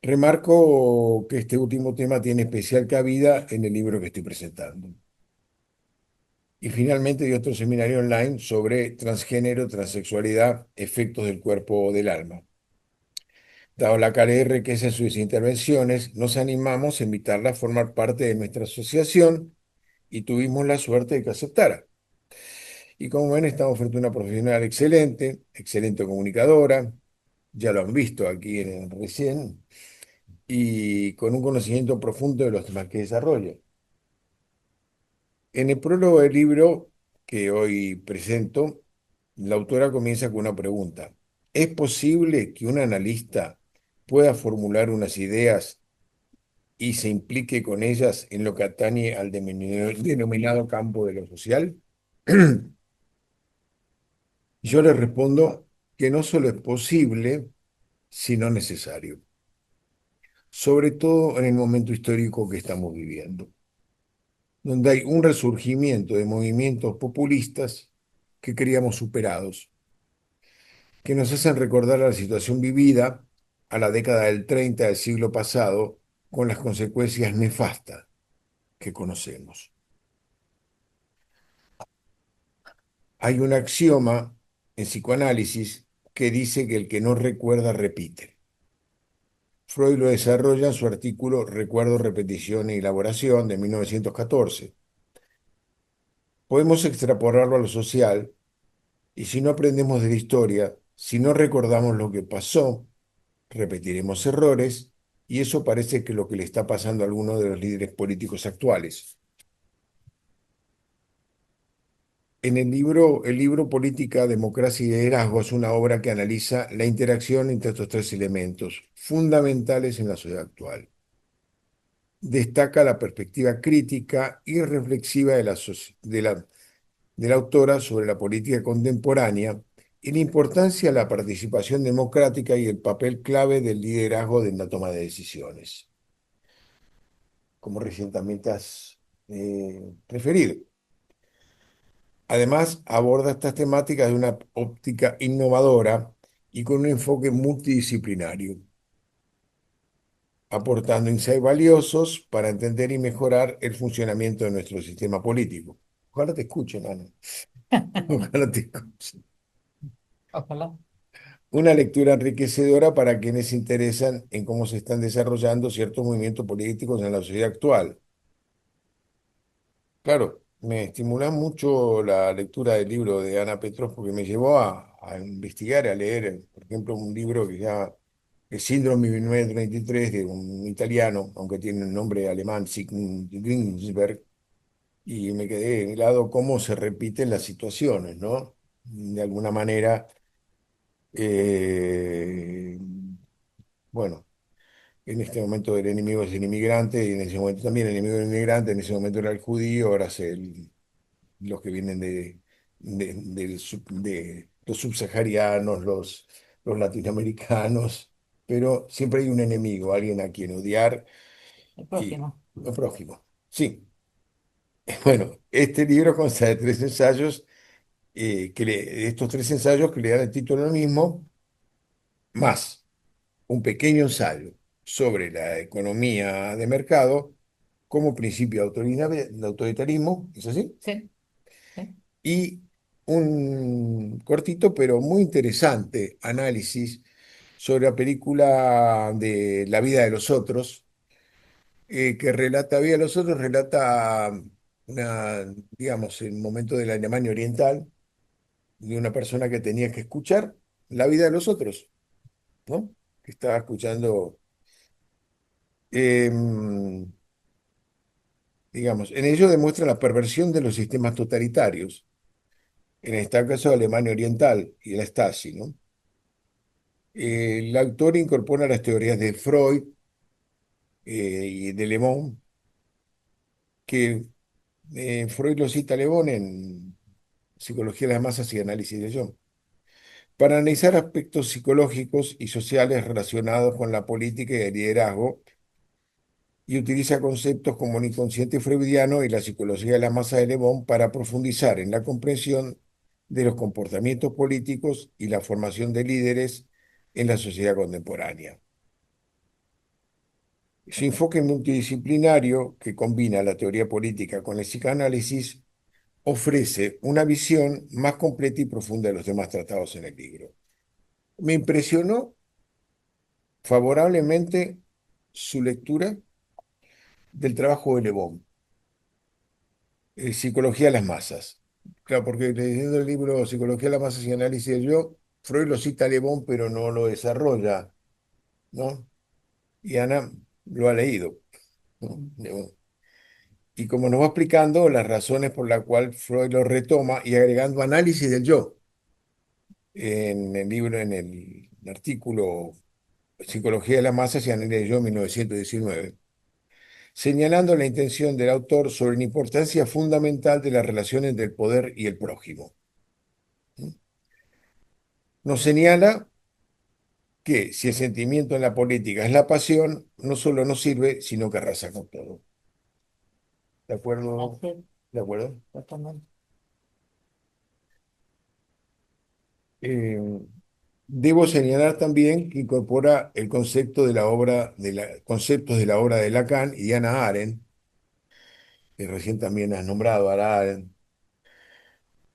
Remarco que este último tema tiene especial cabida en el libro que estoy presentando. Y finalmente dio otro seminario online sobre transgénero, transexualidad, efectos del cuerpo o del alma. Dado la calidad y riqueza de sus intervenciones, nos animamos a invitarla a formar parte de nuestra asociación y tuvimos la suerte de que aceptara. Y como ven, estamos frente a una profesional excelente, excelente comunicadora, ya lo han visto aquí recién, y con un conocimiento profundo de los temas que desarrolla. En el prólogo del libro que hoy presento, la autora comienza con una pregunta. ¿Es posible que un analista pueda formular unas ideas y se implique con ellas en lo que atañe al denominado campo de lo social? Yo le respondo que no solo es posible, sino necesario, sobre todo en el momento histórico que estamos viviendo, donde hay un resurgimiento de movimientos populistas que creíamos superados, que nos hacen recordar la situación vivida a la década del 30 del siglo pasado, con las consecuencias nefastas que conocemos. Hay un axioma en psicoanálisis que dice que el que no recuerda repite. Freud lo desarrolla en su artículo Recuerdo, Repetición y Elaboración de 1914. Podemos extrapolarlo a lo social y si no aprendemos de la historia, si no recordamos lo que pasó, repetiremos errores y eso parece que es lo que le está pasando a algunos de los líderes políticos actuales. El libro Política, Democracia y Liderazgo es una obra que analiza la interacción entre estos tres elementos fundamentales en la sociedad actual. destaca la perspectiva crítica y reflexiva de la autora sobre la política contemporánea y la importancia de la participación democrática y el papel clave del liderazgo en la toma de decisiones, como recientemente has referido. Además, aborda estas temáticas de una óptica innovadora y con un enfoque multidisciplinario, aportando insights valiosos para entender y mejorar el funcionamiento de nuestro sistema político. Ojalá te escuchen, Ana. Ojalá te escuchen. Ojalá. Una lectura enriquecedora para quienes se interesan en cómo se están desarrollando ciertos movimientos políticos en la sociedad actual. Claro, me estimula mucho la lectura del libro de Ana Petros porque me llevó a investigar, a leer, por ejemplo, un libro que se llama El Síndrome 1933 de un italiano, aunque tiene un nombre alemán, Sigmund Ginsberg, y me quedé helado cómo se repiten las situaciones, ¿no? De alguna manera, eh, bueno, en este momento el enemigo es el inmigrante, y en ese momento también el enemigo del inmigrante, en ese momento era el judío, ahora es los que vienen de los subsaharianos, los latinoamericanos, pero siempre hay un enemigo, alguien a quien odiar El y próximo. lo prójimo. Sí, bueno, este libro consta de tres ensayos, estos tres ensayos que le dan el título al mismo, más un pequeño ensayo sobre la economía de mercado como principio de autoritarismo, ¿es así? Sí, sí. Y un cortito pero muy interesante análisis sobre la película de La vida de los otros, que relata, La vida de los otros relata digamos, el momento de la Alemania Oriental, de una persona que tenía que escuchar la vida de los otros, ¿no? Que estaba escuchando, em, digamos, en ello demuestra la perversión de los sistemas totalitarios, en este caso Alemania Oriental y la Stasi, ¿no? El autor incorpora las teorías de Freud y de Le Bon, que Freud lo cita a Le Bon en Psicología de las Masas y Análisis de Jung, para analizar aspectos psicológicos y sociales relacionados con la política y el liderazgo, y utiliza conceptos como el inconsciente freudiano y la psicología de la masa de Le Bon para profundizar en la comprensión de los comportamientos políticos y la formación de líderes en la sociedad contemporánea. Su enfoque multidisciplinario, que combina la teoría política con el psicoanálisis, ofrece una visión más completa y profunda de los temas tratados en el libro. Me impresionó favorablemente su lectura del trabajo de Le Bon, Psicología de las Masas. Claro, porque leyendo el libro Psicología de las Masas y Análisis del Yo, Freud lo cita a Le Bon, pero no lo desarrolla, ¿no? Y Ana lo ha leído, ¿no? Y como nos va explicando las razones por las cuales Freud lo retoma y agregando análisis del yo en el libro, en el artículo Psicología de las Masas y Análisis del Yo, 1919, señalando la intención del autor sobre la importancia fundamental de las relaciones del poder y el prójimo. Nos señala que si el sentimiento en la política es la pasión, no solo no sirve, sino que arrasa con todo. ¿De acuerdo? Así es, ¿De acuerdo? totalmente. Eh, Debo señalar también que incorpora el concepto de la obra conceptos de la obra de Lacan y Hannah Arendt, que recién también has nombrado a Arendt,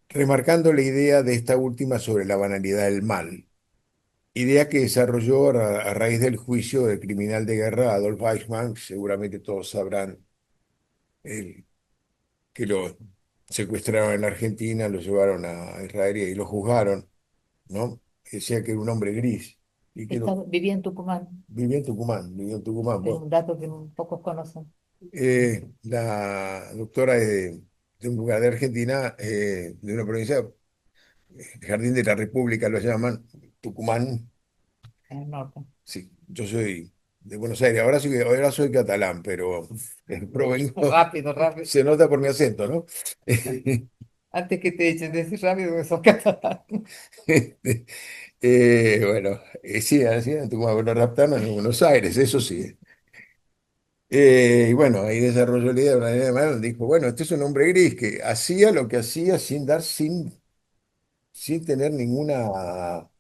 remarcando la idea de esta última sobre la banalidad del mal, idea que desarrolló a raíz del juicio del criminal de guerra Adolf Eichmann. Seguramente todos sabrán el, que lo secuestraron en la Argentina, lo llevaron a Israel y lo juzgaron, ¿no? Decía que era un hombre gris y que Vivía en Tucumán, vivía en Tucumán. es Bueno, un dato que pocos conocen. la doctora es de un lugar de Argentina, de una provincia, Jardín de la República lo llaman, Tucumán. En el norte. Sí, yo soy de Buenos Aires. Ahora soy catalán, pero provengo, Rápido, rápido. se nota por mi acento, ¿no? Antes que te echen, decir rápido que sos catalán. Bueno, sí, así en Tucumán, bueno, raptaron en Buenos Aires, eso sí. Y bueno, ahí desarrolló la idea de una manera de dijo, bueno, este es un hombre gris que hacía lo que hacía sin tener ninguna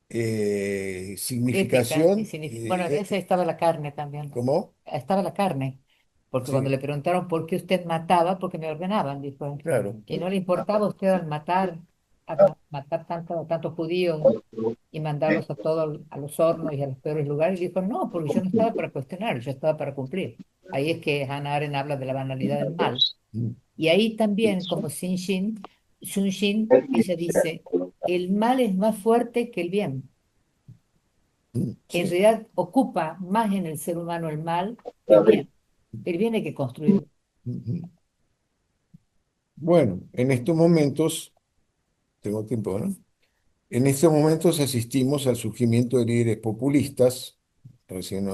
Ética. significación. Bueno, en ese estaba la carne también. ¿Cómo? Estaba la carne. Porque cuando Sí, le preguntaron por qué usted mataba, porque me ordenaban, dijo él. claro. Que no le importaba a usted al matar, matar tantos judíos y mandarlos a todos a los hornos y a los peores lugares. Y dijo, no, porque yo no estaba para cuestionar, yo estaba para cumplir. Ahí es que Hannah Arendt habla de la banalidad del mal. Mm, Y ahí también, como Sun Shin, ella dice, el mal es más fuerte que el bien. En sí. realidad ocupa más en el ser humano el mal que el bien. El bien hay que construirlo. Ujú. Bueno, en estos momentos, tengo tiempo, ¿no? En estos momentos asistimos al surgimiento de líderes populistas, recién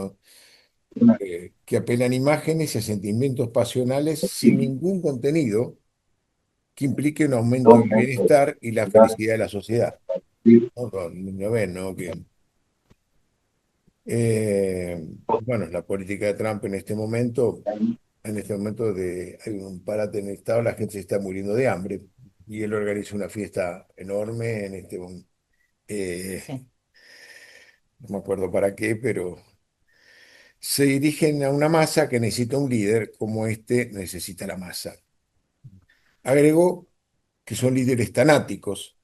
que apelan imágenes y a sentimientos pasionales sin ningún contenido que implique un aumento del bienestar y la felicidad de la sociedad. ¿No? Ya ven, ¿no? Bueno, la política de Trump en este momento hay un parate en el Estado, la gente se está muriendo de hambre y él organiza una fiesta enorme eh, Sí. no me acuerdo para qué, pero se dirigen a una masa que necesita un líder como este necesita la masa. Agregó que son líderes tanáticos,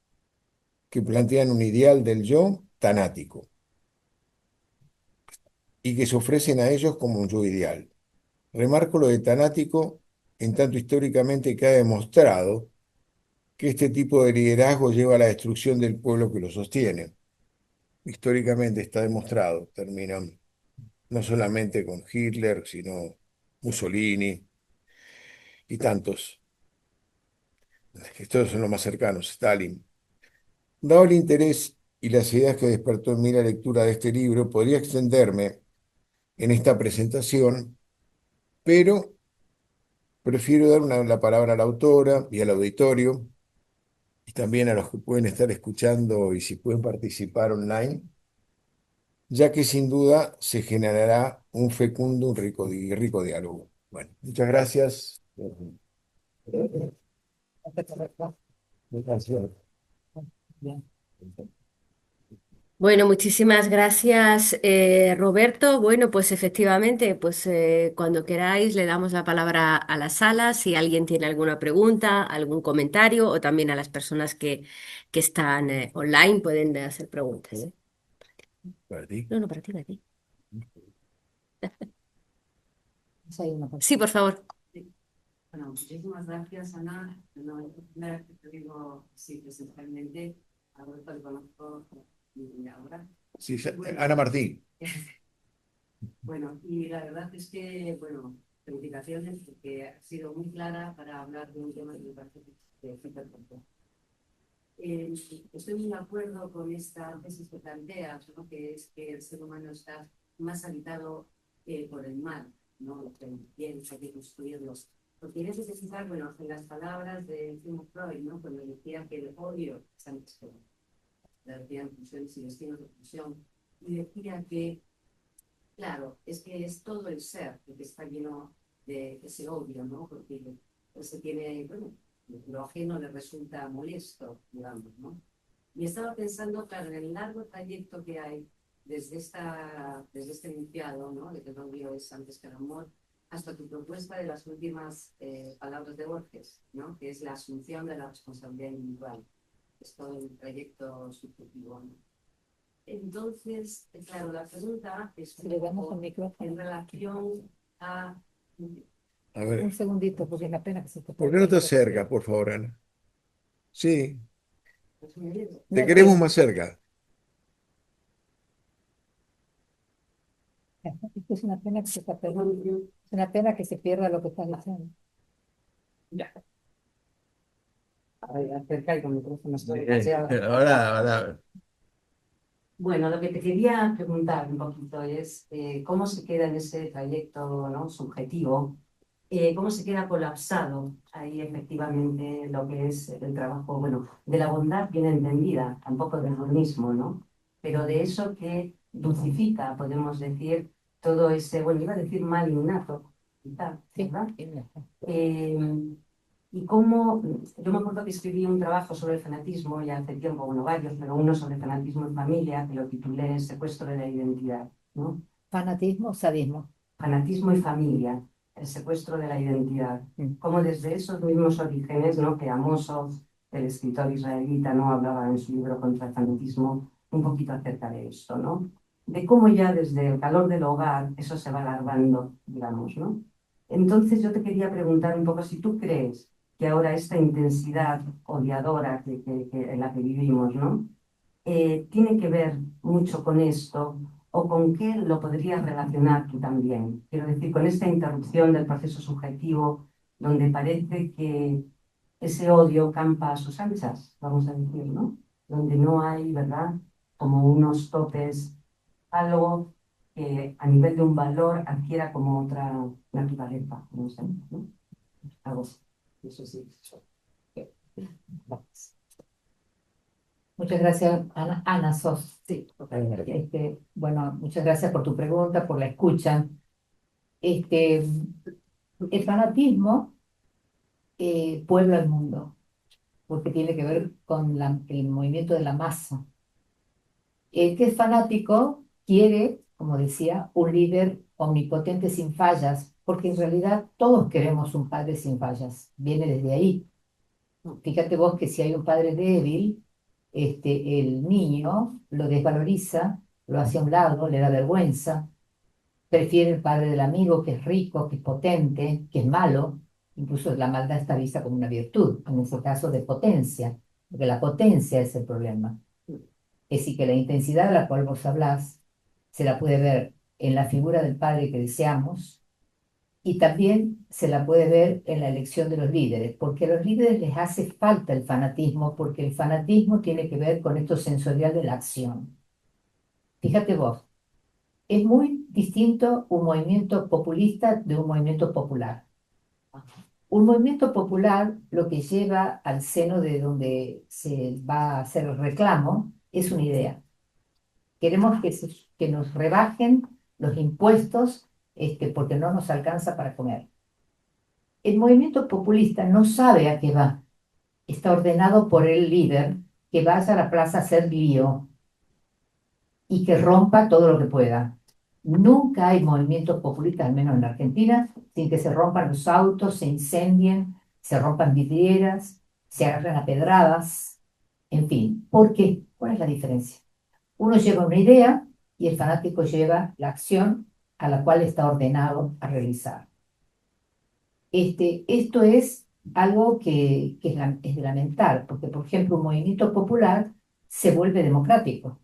que plantean un ideal del yo tanático y que se ofrecen a ellos como un yo ideal. Remarco lo de tanático en tanto históricamente que ha demostrado que este tipo de liderazgo lleva a la destrucción del pueblo que lo sostiene. Históricamente está demostrado, terminan no solamente con Hitler, sino Mussolini y tantos. Estos son los más cercanos, Stalin. Dado el interés y las ideas que despertó en mí la lectura de este libro, podría extenderme en esta presentación, pero prefiero dar la palabra a la autora y al auditorio, y también a los que pueden estar escuchando y si pueden participar online, ya que sin duda se generará un fecundo, un rico diálogo. Bueno, muchas gracias. Gracias. Bien. Bueno, muchísimas gracias, Roberto. Bueno, pues efectivamente, pues cuando queráis le damos la palabra a la sala si alguien tiene alguna pregunta, algún comentario o también a las personas que están online pueden hacer preguntas. Para ti. No, no, para ti. Esa es una cosa. Sí, por favor. Sí. Bueno, muchísimas gracias, Ana. No, es la primera vez que te digo sí, presencialmente. A Roberto le conozco y ahora. Sí, Bueno, Ana Martín. bueno, y la verdad es que, bueno, felicitaciones porque ha sido muy clara para hablar de un tema que me parece que es súper complejo. Estoy muy de acuerdo con esta tesis que planteas, ¿no? Que es que el ser humano está más habitado por el mal, ¿no? Lo que bien hay que construirlos. Porque en ese necesitar, bueno, en las palabras de Sigmund Freud, ¿no? Cuando decía que el odio está en la decía en funciones y destinos de función, y decía que, claro, es que es todo el ser el que está lleno de ese odio, ¿no? Porque se tiene, bueno, lo ajeno le resulta molesto, digamos, ¿no? Y estaba pensando, claro, en el largo trayecto que hay desde este enunciado, ¿no? De que el odio es antes que el amor, hasta tu propuesta de las últimas palabras de Borges, ¿no? Que es la asunción de la responsabilidad individual. Es todo el trayecto subjetivo, ¿no? Entonces, claro, la pregunta es Si le damos el en micrófono. relación a... A ver, Un segundito, porque es la pena que se te ¿por qué no te caiga. acercas, por favor, Ana? Sí, te No, queremos más cerca. es una pena que se está perdiendo. Es una pena que se pierda lo que estás diciendo. Ya. Acerca y con el micrófono estoy Ahora, Bueno, lo que te quería preguntar un poquito es cómo se queda en ese trayecto, ¿no? Subjetivo, cómo se queda colapsado ahí efectivamente lo que es el trabajo, bueno, de la bondad bien entendida, tampoco del buenismo, ¿no? Pero de eso que dulcifica, podemos decir, todo ese, bueno, iba a decir mal innato, quizá, Sí, ¿verdad? sí, Eh, y cómo, yo me acuerdo que escribí un trabajo sobre el fanatismo ya hace tiempo, bueno, varios, pero uno sobre fanatismo en familia, que lo titulé Secuestro de la identidad, ¿no? fanatismo o sadismo. Fanatismo y familia, el secuestro de la identidad. Mm. Como desde esos mismos orígenes, ¿no? Que Amosov, el escritor israelita, ¿no? Hablaba en su libro Contra el fanatismo un poquito acerca de esto, ¿no? De cómo ya desde el calor del hogar eso se va alargando, digamos, ¿no? Entonces yo te quería preguntar un poco si tú crees que ahora esta intensidad odiadora en la que vivimos, ¿no? Tiene que ver mucho con esto o con qué lo podrías relacionar tú también. Quiero decir, con esta interrupción del proceso subjetivo, donde parece que ese odio campa a sus anchas, vamos a decir, ¿no? Donde no hay, ¿verdad? Como unos topes, algo que a nivel de un valor adquiera como otra naturaleza, no sé, ¿no? Algo así. Eso sí. Vamos. Muchas gracias, Ana. Ana sos. Sí, Bueno, muchas gracias por tu pregunta, por la escucha. Este, el fanatismo puebla el mundo, porque tiene que ver con el movimiento de la masa. El que es fanático quiere, como decía, un líder omnipotente sin fallas, porque en realidad todos queremos un padre sin fallas. Viene desde ahí. Fíjate vos que si hay un padre débil, el niño lo desvaloriza, lo hace a un lado, le da vergüenza, prefiere el padre del amigo que es rico, que es potente, que es malo. Incluso la maldad está vista como una virtud, en ese caso de potencia, porque la potencia es el problema. Es decir, que la intensidad de la cual vos hablás se la puede ver en la figura del padre que deseamos y también se la puede ver en la elección de los líderes, porque a los líderes les hace falta el fanatismo, porque el fanatismo tiene que ver con esto sensorial de la acción. Fíjate vos, es muy distinto un movimiento populista de un movimiento popular. Un movimiento popular lo que lleva al seno de donde se va a hacer el reclamo es una idea. Queremos que nos rebajen los impuestos porque no nos alcanza para comer. El movimiento populista no sabe a qué va. Está ordenado por el líder que vaya a la plaza a hacer lío y que rompa todo lo que pueda. Nunca hay movimientos populistas, al menos en la Argentina, sin que se rompan los autos, se incendien, se rompan vidrieras, se agarren a pedradas, en fin. ¿Por qué? ¿Cuál es la diferencia? Uno lleva una idea y el fanático lleva la acción a la cual está ordenado a realizar. Esto es algo que es de lamentar, porque, por ejemplo, un movimiento popular se vuelve democrático.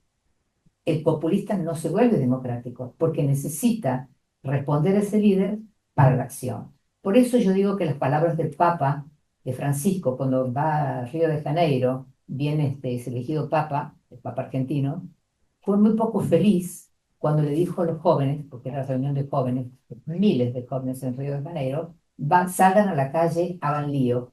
El populista no se vuelve democrático, porque necesita responder a ese líder para la acción. Por eso yo digo que las palabras del Papa, de Francisco, cuando va a Río de Janeiro, viene es elegido Papa, el Papa argentino, fue muy poco feliz cuando le dijo a los jóvenes, porque era reunión de jóvenes, miles de jóvenes en Río de Janeiro, salgan a la calle, hagan lío.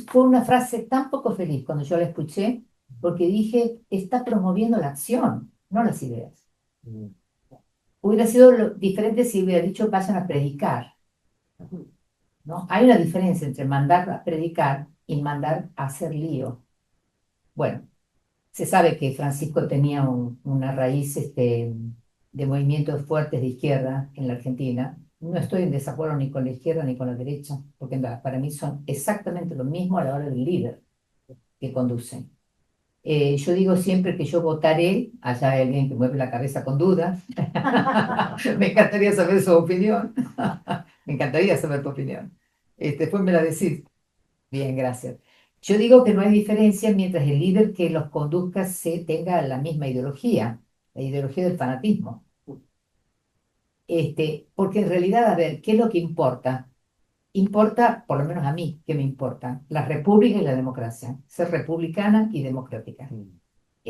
Fue una frase tan poco feliz cuando yo la escuché, porque dije, está promoviendo la acción, no las ideas. Hubiera sido diferente si hubiera dicho, vayan a predicar, ¿no? Hay una diferencia entre mandar a predicar y mandar a hacer lío. Bueno, se sabe que Francisco tenía una raíz de movimientos fuertes de izquierda en la Argentina. No estoy en desacuerdo ni con la izquierda ni con la derecha, porque para mí son exactamente lo mismo a la hora del líder que conducen. Yo digo siempre que yo votaré, allá hay alguien que mueve la cabeza con dudas. Me encantaría saber su opinión. Me encantaría saber tu opinión. Después me la decís. Bien, gracias. Yo digo que no hay diferencia mientras el líder que los conduzca tenga la misma ideología, la ideología del fanatismo. Porque en realidad, a ver, ¿qué es lo que importa? Importa, por lo menos a mí, ¿qué me importa? La república y la democracia, ser republicana y democrática.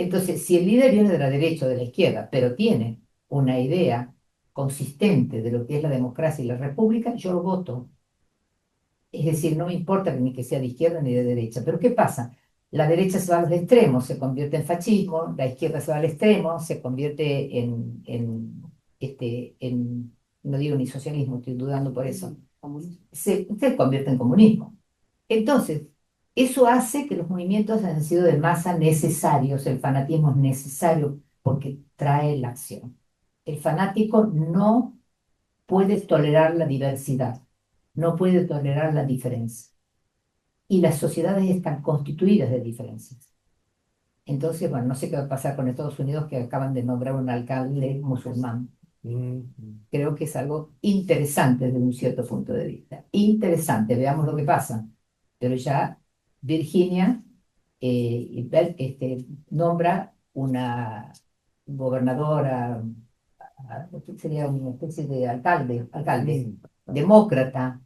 Entonces, si el líder viene de la derecha o de la izquierda, pero tiene una idea consistente de lo que es la democracia y la república, yo lo voto. Es decir, no me importa ni que sea de izquierda ni de derecha. Pero ¿qué pasa? La derecha se va a los extremos, se convierte en fascismo, la izquierda se va al extremo, se convierte no digo ni socialismo, estoy dudando por eso, se convierte en comunismo. Entonces, eso hace que los movimientos hayan sido de masa necesarios, el fanatismo es necesario porque trae la acción. El fanático no puede tolerar la diversidad, no puede tolerar la diferencia. Y las sociedades están constituidas de diferencias. Entonces, bueno, no sé qué va a pasar con Estados Unidos, que acaban de nombrar un alcalde musulmán. Creo que es algo interesante desde un cierto punto de vista. Interesante, veamos lo que pasa. Pero ya Virginia nombra una gobernadora, sería una especie de alcalde, demócrata.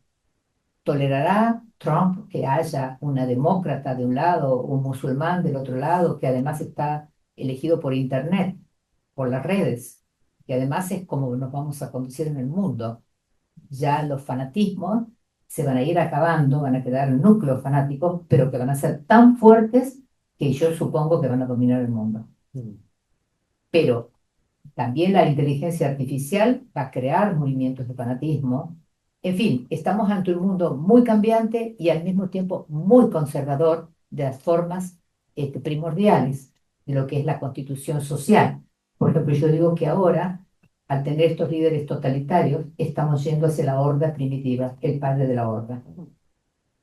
¿Tolerará Trump que haya una demócrata de un lado, un musulmán del otro lado, que además está elegido por Internet, por las redes, que además es como nos vamos a conducir en el mundo? Ya los fanatismos se van a ir acabando, van a quedar núcleos fanáticos, pero que van a ser tan fuertes que yo supongo que van a dominar el mundo. Pero también la inteligencia artificial va a crear movimientos de fanatismo. En fin, estamos ante un mundo muy cambiante y al mismo tiempo muy conservador de las formas primordiales de lo que es la constitución social. Por ejemplo, yo digo que ahora, al tener estos líderes totalitarios, estamos yendo hacia la horda primitiva, el padre de la horda.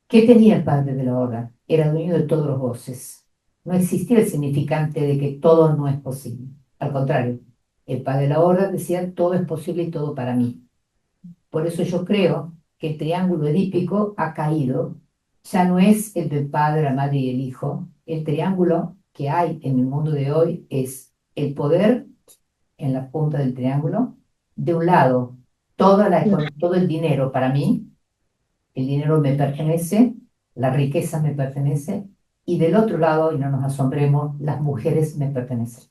¿Qué tenía el padre de la horda? Era dueño de todos los voces. No existía el significante de que todo no es posible. Al contrario, el padre de la horda decía todo es posible y todo para mí. Por eso yo creo que el triángulo edípico ha caído. Ya no es el del padre, la madre y el hijo. El triángulo que hay en el mundo de hoy es el poder en la punta del triángulo. De un lado, todo el dinero para mí, el dinero me pertenece, la riqueza me pertenece, y del otro lado, y no nos asombremos, las mujeres me pertenecen.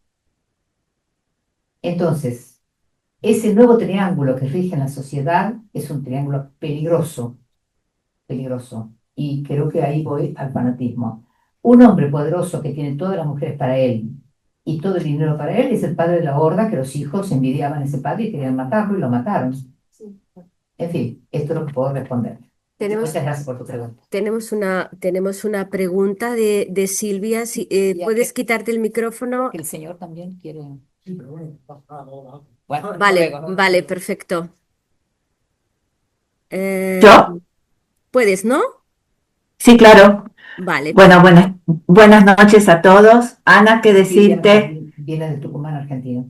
Entonces, ese nuevo triángulo que rige en la sociedad es un triángulo peligroso, peligroso, y creo que ahí voy al fanatismo. Un hombre poderoso que tiene todas las mujeres para él y todo el dinero para él es el padre de la horda, que los hijos envidiaban a ese padre y querían matarlo y lo mataron. En fin, esto es lo que puedo responder. Muchas gracias por tu pregunta. Tenemos una pregunta de Silvia. ¿Puedes quitarte el micrófono? El señor también quiere. Sí, pero bueno, Bueno, Vale, luego, ¿no? vale, perfecto. ¿Yo? ¿Puedes, no? Sí, claro. Vale. Bueno, buenas noches a todos. Ana, ¿qué decirte? Viene de Tucumán, Argentina.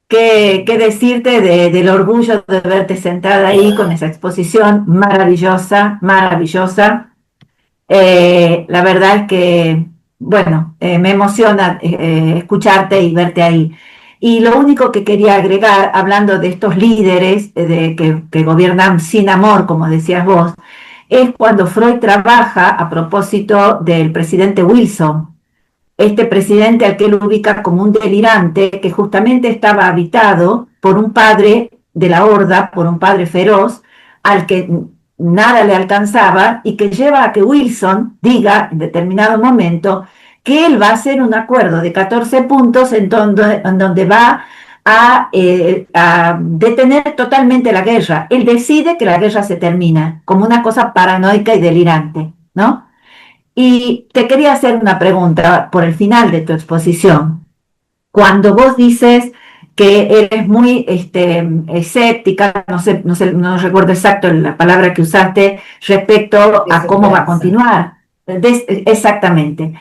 ¿Qué decirte del orgullo de verte sentada ahí con esa exposición maravillosa, maravillosa? La verdad es que, bueno, me emociona escucharte y verte ahí. Y lo único que quería agregar, hablando de estos líderes que gobiernan sin amor, como decías vos, es cuando Freud trabaja a propósito del presidente Wilson, este presidente al que él ubica como un delirante, que justamente estaba habitado por un padre de la horda, por un padre feroz, al que nada le alcanzaba y que lleva a que Wilson diga en determinado momento que él va a hacer un acuerdo de 14 puntos en donde va a detener totalmente la guerra. Él decide que la guerra se termina, como una cosa paranoica y delirante, ¿no? Y te quería hacer una pregunta por el final de tu exposición. Cuando vos dices que eres muy escéptica, no recuerdo exacto la palabra que usaste respecto a cómo va a continuar. Exactamente.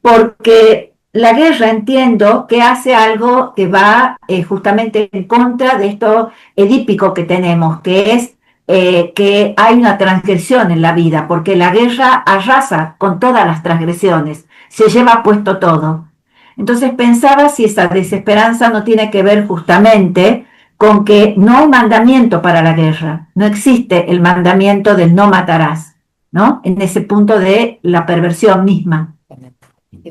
Porque la guerra entiendo que hace algo que va justamente en contra de esto edípico que tenemos, que es que hay una transgresión en la vida, porque la guerra arrasa con todas las transgresiones, se lleva puesto todo. Entonces pensaba si esa desesperanza no tiene que ver justamente con que no hay mandamiento para la guerra, no existe el mandamiento del no matarás, ¿no? En ese punto de la perversión misma.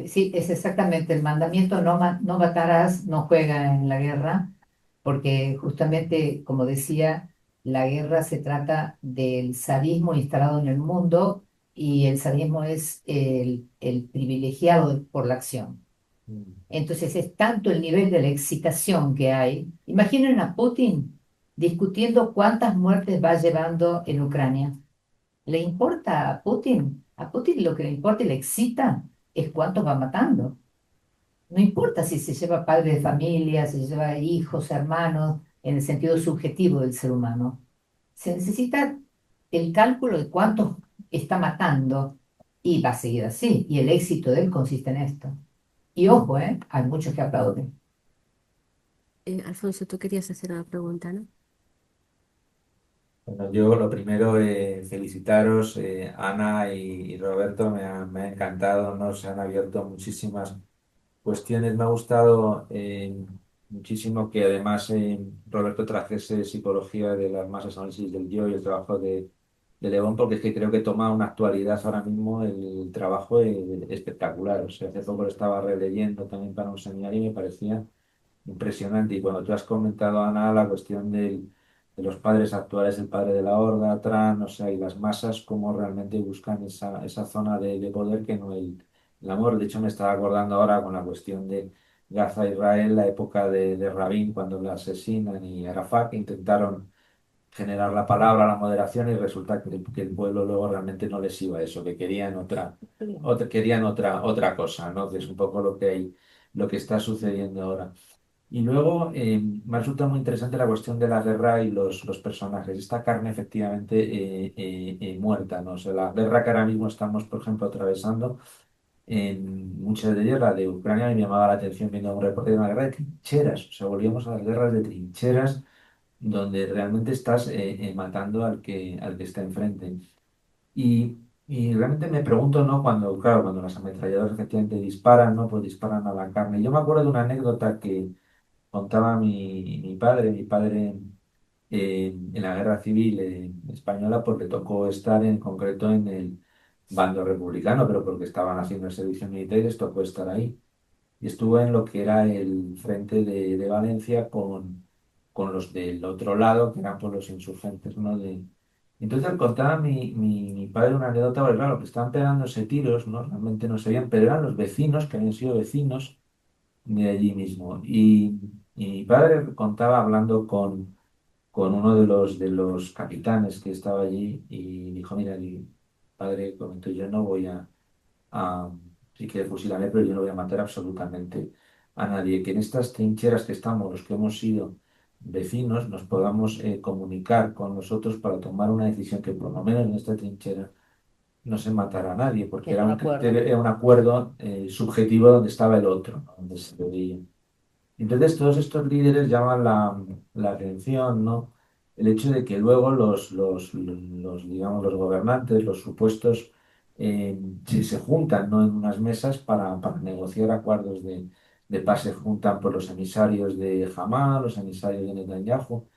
Sí, es exactamente el mandamiento no matarás, no juega en la guerra, porque justamente, como decía, la guerra se trata del sadismo instalado en el mundo y el sadismo es el privilegiado por la acción. Mm. Entonces es tanto el nivel de la excitación que hay. Imaginen a Putin discutiendo cuántas muertes va llevando en Ucrania. ¿Le importa a Putin? A Putin lo que le importa y le excita es cuántos va matando. No importa si se lleva padre de familia, si se lleva hijos, hermanos, en el sentido subjetivo del ser humano. Se necesita el cálculo de cuántos está matando y va a seguir así. Y el éxito de él consiste en esto. Y ojo, hay muchos que aplauden. Alfonso, tú querías hacer una pregunta, ¿no? Bueno, yo lo primero, felicitaros, Ana y Roberto, me ha encantado, ¿no? Se han abierto muchísimas cuestiones. Me ha gustado muchísimo que además Roberto trajese psicología de las masas, análisis del yo y el trabajo de León, porque es que creo que toma una actualidad ahora mismo el trabajo espectacular. O sea, hace poco lo estaba releyendo también para un seminario y me parecía impresionante. Y cuando tú has comentado, Ana, la cuestión de los padres actuales, el padre de la horda, Trump, o sea, y las masas, cómo realmente buscan esa zona de poder que no el amor. De hecho, me estaba acordando ahora con la cuestión de Gaza-Israel, la época de Rabin, cuando le asesinan, y Arafat, que intentaron generar la palabra, la moderación, y resulta que el pueblo luego realmente no les iba eso, que querían otra cosa, ¿no? Que es un poco lo que está sucediendo ahora. Y luego me resulta muy interesante la cuestión de la guerra y los personajes. Esta carne efectivamente muerta, ¿no? O sea, la guerra que ahora mismo estamos, por ejemplo, atravesando, en muchas de ellas, la de Ucrania, me llamaba la atención viendo un reporte de una guerra de trincheras. O sea, volvíamos a las guerras de trincheras donde realmente estás matando al que está enfrente. Y realmente me pregunto, ¿no? Cuando, claro, cuando las ametralladoras efectivamente disparan, ¿no? Pues disparan a la carne. Yo me acuerdo de una anécdota que contaba mi padre en la guerra civil española, porque tocó estar en concreto en el bando republicano, pero porque estaban haciendo el servicio militar y les tocó estar ahí. Y estuve en lo que era el frente de Valencia con los del otro lado, que eran por los insurgentes, ¿no? Entonces contaba mi padre una anécdota, porque claro, que estaban pegándose tiros, ¿no? Realmente no se veían, pero eran los vecinos, que habían sido vecinos de allí mismo. Y mi padre contaba hablando con uno de los capitanes que estaba allí y dijo, mira, mi padre comentó, yo no voy a sí que fusilarme, pero yo no voy a matar absolutamente a nadie. Que en estas trincheras que estamos, los que hemos sido vecinos, nos podamos comunicar con nosotros para tomar una decisión que por lo menos en esta trinchera no se matara a nadie, porque Es era un un, acuerdo. era un acuerdo subjetivo donde estaba el otro, ¿no? Donde se veía. Entonces, todos estos líderes llaman la atención, ¿no? El hecho de que luego digamos, los gobernantes, los supuestos, se juntan, ¿no? En unas mesas para negociar acuerdos de paz, se juntan por los emisarios de Hamás, los emisarios de Netanyahu,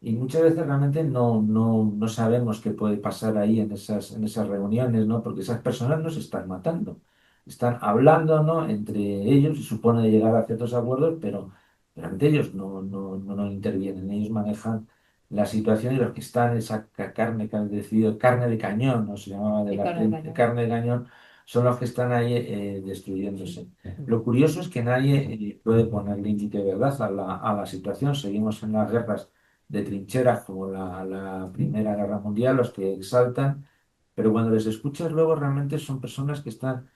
y muchas veces realmente no sabemos qué puede pasar ahí en esas reuniones, ¿no? Porque esas personas no se están matando. Están hablando, ¿no? Entre ellos y supone llegar a ciertos acuerdos, pero realmente ellos no intervienen. Ellos manejan la situación y los que están, esa carne que han decidido, carne de cañón, ¿no? Se llamaba de Es la carne de cañón. carne de cañón, son los que están ahí destruyéndose. Lo curioso es que nadie puede poner límite, ¿verdad?, a la situación. Seguimos en las guerras de trincheras como la Primera Guerra Mundial, los que exaltan, pero cuando les escuchas luego realmente son personas que están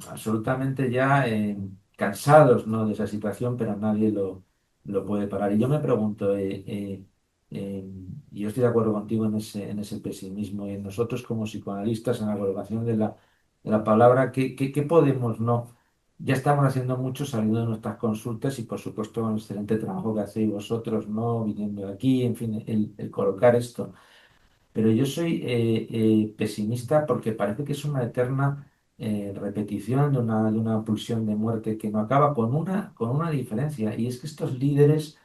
absolutamente ya cansados, ¿no? De esa situación, pero nadie lo puede parar. Y yo me pregunto, eh, y yo estoy de acuerdo contigo en ese pesimismo, y en nosotros como psicoanalistas, en la colocación de la palabra, ¿qué podemos, no? Ya estamos haciendo mucho saliendo de nuestras consultas y por supuesto el excelente trabajo que hacéis vosotros, ¿no? Viniendo aquí, en fin, el colocar esto. Pero yo soy pesimista porque parece que es una eterna repetición de una pulsión de muerte que no acaba con una diferencia. Y es que estos líderes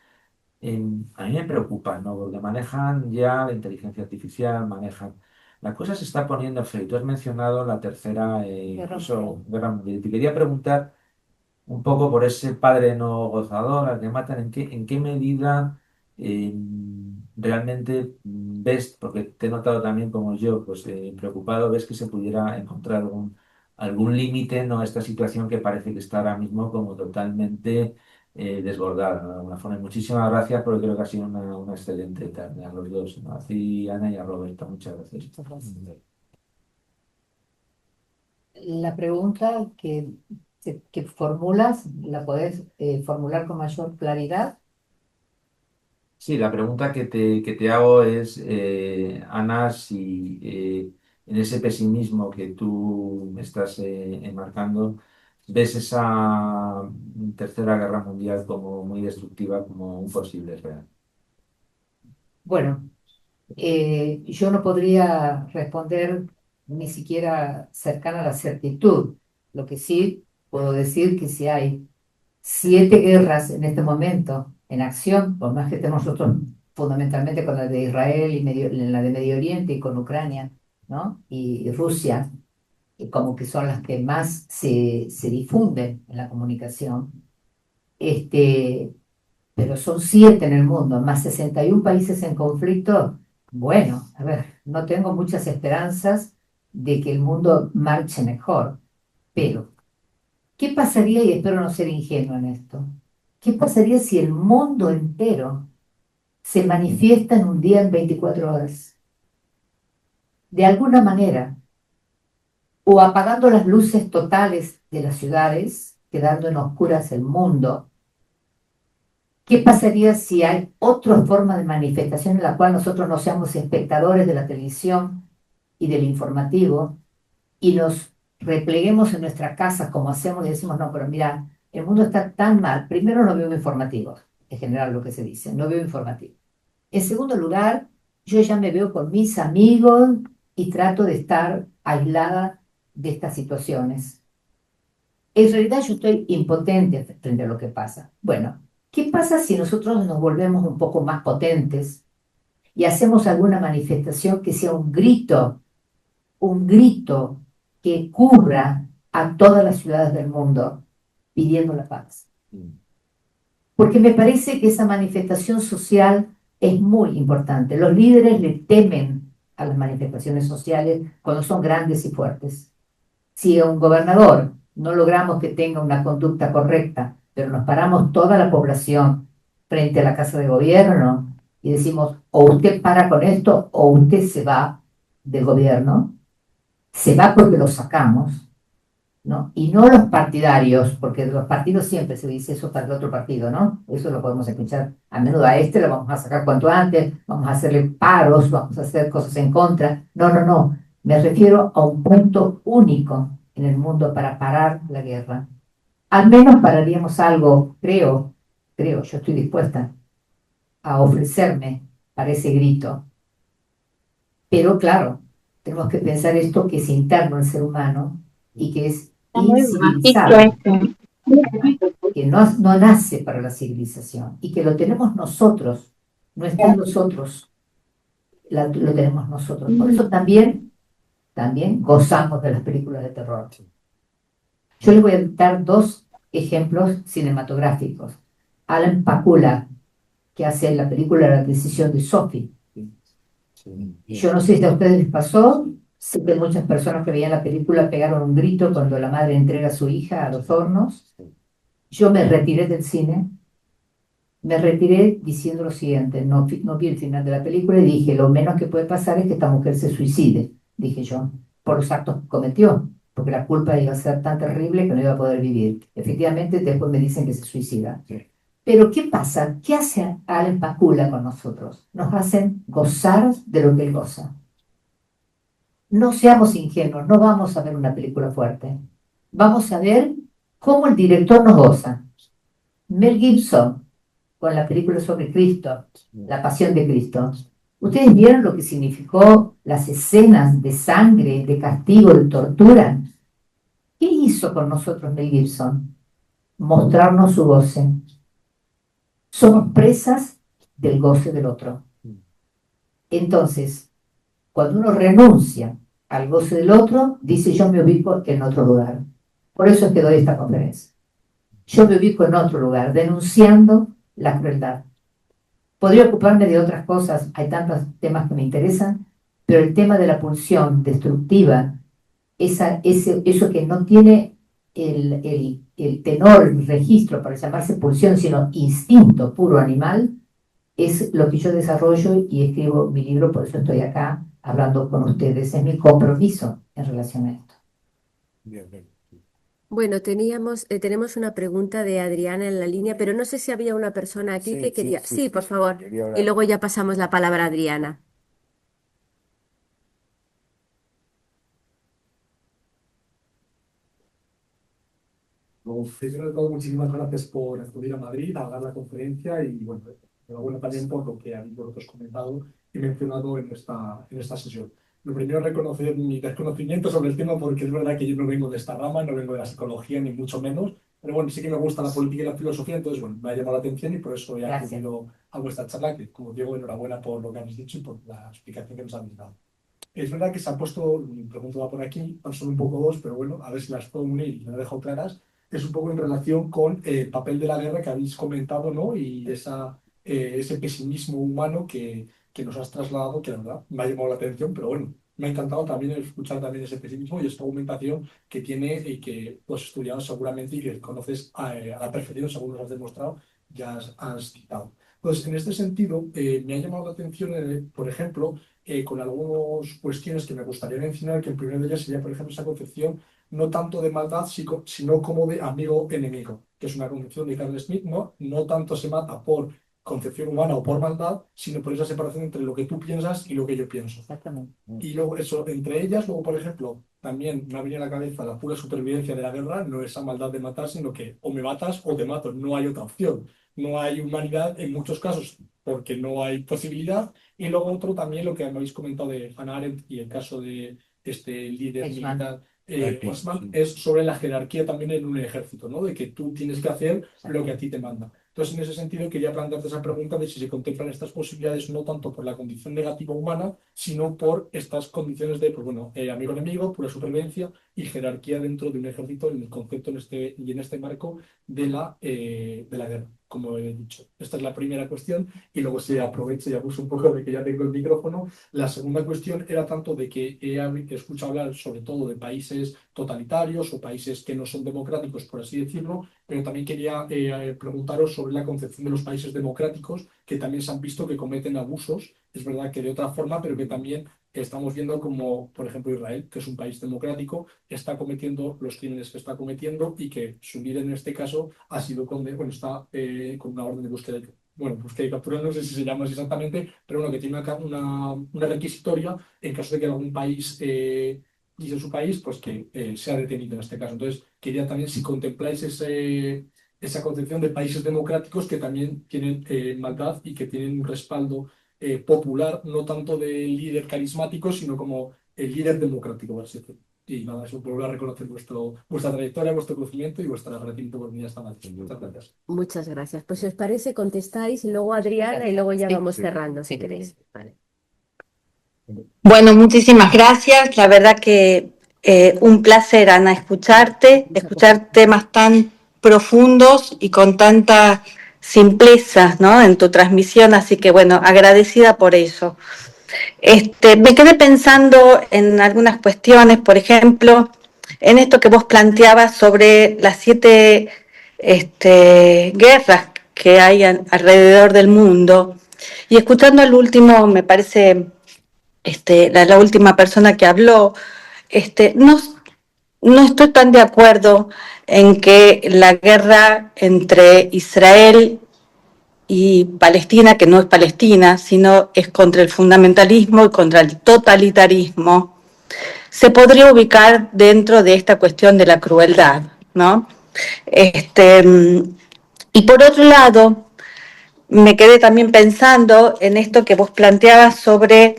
a mí me preocupan, ¿no? Porque manejan ya la inteligencia artificial, manejan la cosa se está poniendo fea. Tú has mencionado la tercera Guerra incluso guerra mundial. Te quería preguntar un poco por ese padre no gozador al que matan, en qué medida eh, realmente ves, porque te he notado también como yo, pues preocupado, ves que se pudiera encontrar algún límite, ¿no? A esta situación que parece que está ahora mismo como totalmente desbordada, ¿no? De alguna forma. Y muchísimas gracias porque creo que ha sido una excelente tarde a los dos, ¿no? A ti, Ana, y a Roberto. Muchas gracias. Muchas gracias. La pregunta que formulas, ¿la podés formular con mayor claridad? Sí, la pregunta que te hago es, Ana, si en ese pesimismo que tú me estás enmarcando, ves esa tercera guerra mundial como muy destructiva, como un posible real. Bueno, yo no podría responder ni siquiera cercana a la certitud. Lo que sí puedo decir que si hay 7 guerras en este momento en acción, por más que estemos nosotros fundamentalmente con la de Israel y la de Medio Oriente y con Ucrania, ¿no? Y Rusia, y como que son las que más se difunden en la comunicación, este, pero son 7 en el mundo, más 61 países en conflicto. Bueno, a ver, no tengo muchas esperanzas de que el mundo marche mejor, pero ¿qué pasaría, y espero no ser ingenuo en esto, qué pasaría si el mundo entero se manifiesta en un día en 24 horas? De alguna manera, o apagando las luces totales de las ciudades, quedando en oscuras el mundo. ¿Qué pasaría si hay otra forma de manifestación en la cual nosotros no seamos espectadores de la televisión y del informativo y nos repleguemos en nuestras casas como hacemos y decimos, no, pero mira, el mundo está tan mal. Primero, no veo informativos, en general lo que se dice, no veo informativos. En segundo lugar, yo ya me veo con mis amigos y trato de estar aislada de estas situaciones. En realidad yo estoy impotente frente a lo que pasa. Bueno, ¿qué pasa si nosotros nos volvemos un poco más potentes y hacemos alguna manifestación que sea un grito que cubra a todas las ciudades del mundo pidiendo la paz? Porque me parece que esa manifestación social es muy importante. Los líderes le temen a las manifestaciones sociales cuando son grandes y fuertes. Si a un gobernador no logramos que tenga una conducta correcta, pero nos paramos toda la población frente a la casa de gobierno y decimos, o usted para con esto o usted se va del gobierno, se va porque lo sacamos, ¿no? Y no los partidarios, porque de los partidos siempre se dice eso para el otro partido, ¿no? Eso lo podemos escuchar a menudo. A este lo vamos a sacar cuanto antes, vamos a hacerle paros, vamos a hacer cosas en contra. No, no, no. Me refiero a un punto único en el mundo para parar la guerra. Al menos pararíamos algo, yo estoy dispuesta a ofrecerme para ese grito. Pero claro, tenemos que pensar esto que es interno al ser humano y que es incivilizado, que no nace para la civilización y que lo tenemos nosotros, no está en nosotros, lo tenemos nosotros. Por eso también gozamos de las películas de terror. Yo les voy a dar 2 ejemplos cinematográficos. Alan Pakula, que hace la película La decisión de Sophie. Yo no sé si a ustedes les pasó, sé que muchas personas que veían la película pegaron un grito cuando la madre entrega a su hija a los hornos. Yo me retiré del cine, me retiré diciendo lo siguiente, no vi el final de la película y dije, lo menos que puede pasar es que esta mujer se suicide, dije yo, por los actos que cometió, porque la culpa iba a ser tan terrible que no iba a poder vivir. Efectivamente, después me dicen que se suicida. Pero ¿qué pasa? ¿Qué hace Alan Pakula con nosotros? Nos hacen gozar de lo que él goza. No seamos ingenuos, no vamos a ver una película fuerte. Vamos a ver cómo el director nos goza. Mel Gibson, con la película sobre Cristo, La Pasión de Cristo. ¿Ustedes vieron lo que significó las escenas de sangre, de castigo, de tortura? ¿Qué hizo con nosotros Mel Gibson? Mostrarnos su goce. Somos presas del goce del otro. Entonces, Cuando uno renuncia al goce del otro, dice yo me ubico en otro lugar. Por eso es que doy esta conferencia. Yo me ubico en otro lugar, denunciando la crueldad. Podría ocuparme de otras cosas, hay tantos temas que me interesan, pero el tema de la pulsión destructiva, eso que no tiene el tenor, el registro para llamarse pulsión, sino instinto puro animal, es lo que yo desarrollo y escribo mi libro, por eso estoy acá hablando con ustedes, es mi compromiso en relación a esto. Bien, bien. Bueno, tenemos una pregunta de Adriana en la línea, pero no sé si había una persona aquí que quería. Sí, por favor. Quería Y hablar. luego ya pasamos la palabra a Adriana. Primero de todo, muchísimas gracias por acudir a Madrid a dar la conferencia y bueno, enhorabuena también por lo que habéis vosotros comentado y mencionado en esta sesión. Lo primero es reconocer mi desconocimiento sobre el tema porque es verdad que yo no vengo de esta rama, no vengo de la psicología ni mucho menos, pero bueno, sí que me gusta la política y la filosofía, entonces bueno, me ha llamado la atención y por eso he acudido a vuestra charla, que como digo, enhorabuena por lo que habéis dicho y por la explicación que nos habéis dado. Es verdad que se han puesto, mi pregunta va por aquí, son un poco dos, pero bueno, a ver si las puedo unir y me las dejo claras. Es un poco en relación con el papel de la guerra que habéis comentado, ¿no? Y ese pesimismo humano que nos has trasladado, que la verdad me ha llamado la atención, pero bueno, me ha encantado también escuchar también ese pesimismo y esta argumentación que tiene y que tú has estudiado seguramente y que conoces a la perfección, según nos has demostrado, ya has citado. Entonces, en este sentido, me ha llamado la atención, por ejemplo, con algunas cuestiones que me gustaría mencionar, que el primero de ellas sería, por ejemplo, esa concepción no tanto de maldad, sino como de amigo-enemigo, que es una concepción de Carl Smith, ¿no? No tanto se mata por concepción humana o por maldad, sino por esa separación entre lo que tú piensas y lo que yo pienso. Exactamente. Y luego eso, entre ellas, luego, por ejemplo, también me ha venido a la cabeza la pura supervivencia de la guerra, no esa maldad de matar, sino que o me matas o te mato, no hay otra opción. No hay humanidad en muchos casos porque no hay posibilidad. Y luego otro también, lo que me habéis comentado de Hannah Arendt y el caso de este líder Eichmann. militar, Eichmann, Eichmann, sí. es sobre la jerarquía también en un ejército, ¿no? De que tú tienes que hacer lo que a ti te manda. Entonces, en ese sentido, quería plantearte esa pregunta de si se contemplan estas posibilidades no tanto por la condición negativa humana, sino por estas condiciones de, pues bueno, amigo-enemigo, pura supervivencia y jerarquía dentro de un ejército en el concepto y en este marco de la guerra, como he dicho. Esta es la primera cuestión y luego se aprovecha y abuso un poco de que ya tengo el micrófono. La segunda cuestión era tanto de que he escuchado hablar sobre todo de países totalitarios o países que no son democráticos, por así decirlo, pero también quería preguntaros sobre la concepción de los países democráticos, que también se han visto que cometen abusos, es verdad que de otra forma, pero que también estamos viendo como, por ejemplo, Israel, que es un país democrático, está cometiendo los crímenes que está cometiendo y que su líder en este caso ha sido está con una orden de búsqueda búsqueda y captura, no sé si se llama así exactamente, pero bueno, que tiene una requisitoria en caso de que algún país dice su país, pues que sea detenido en este caso. Entonces, quería también si contempláis esa concepción de países democráticos que también tienen maldad y que tienen un respaldo popular, no tanto del líder carismático, sino como el líder democrático, por así decirlo. Y nada, eso volver a reconocer vuestra trayectoria, vuestro conocimiento y vuestra agradecimiento por venir esta noche. Muchas gracias. Muchas gracias. Pues si os parece, contestáis y luego Adriana y luego ya Sí, vamos sí. cerrando, si queréis. Vale. Bueno, muchísimas gracias. La verdad que un placer, Ana, escuchar temas tan profundos y con tanta simpleza, ¿no? En tu transmisión, así que bueno, agradecida por eso. Me quedé pensando en algunas cuestiones, por ejemplo, en esto que vos planteabas sobre las 7 guerras que hay alrededor del mundo. Y escuchando al último, me parece, la última persona que habló, no estoy tan de acuerdo en que la guerra entre Israel y Palestina, que no es Palestina, sino es contra el fundamentalismo y contra el totalitarismo, se podría ubicar dentro de esta cuestión de la crueldad, ¿no? Y por otro lado, me quedé también pensando en esto que vos planteabas sobre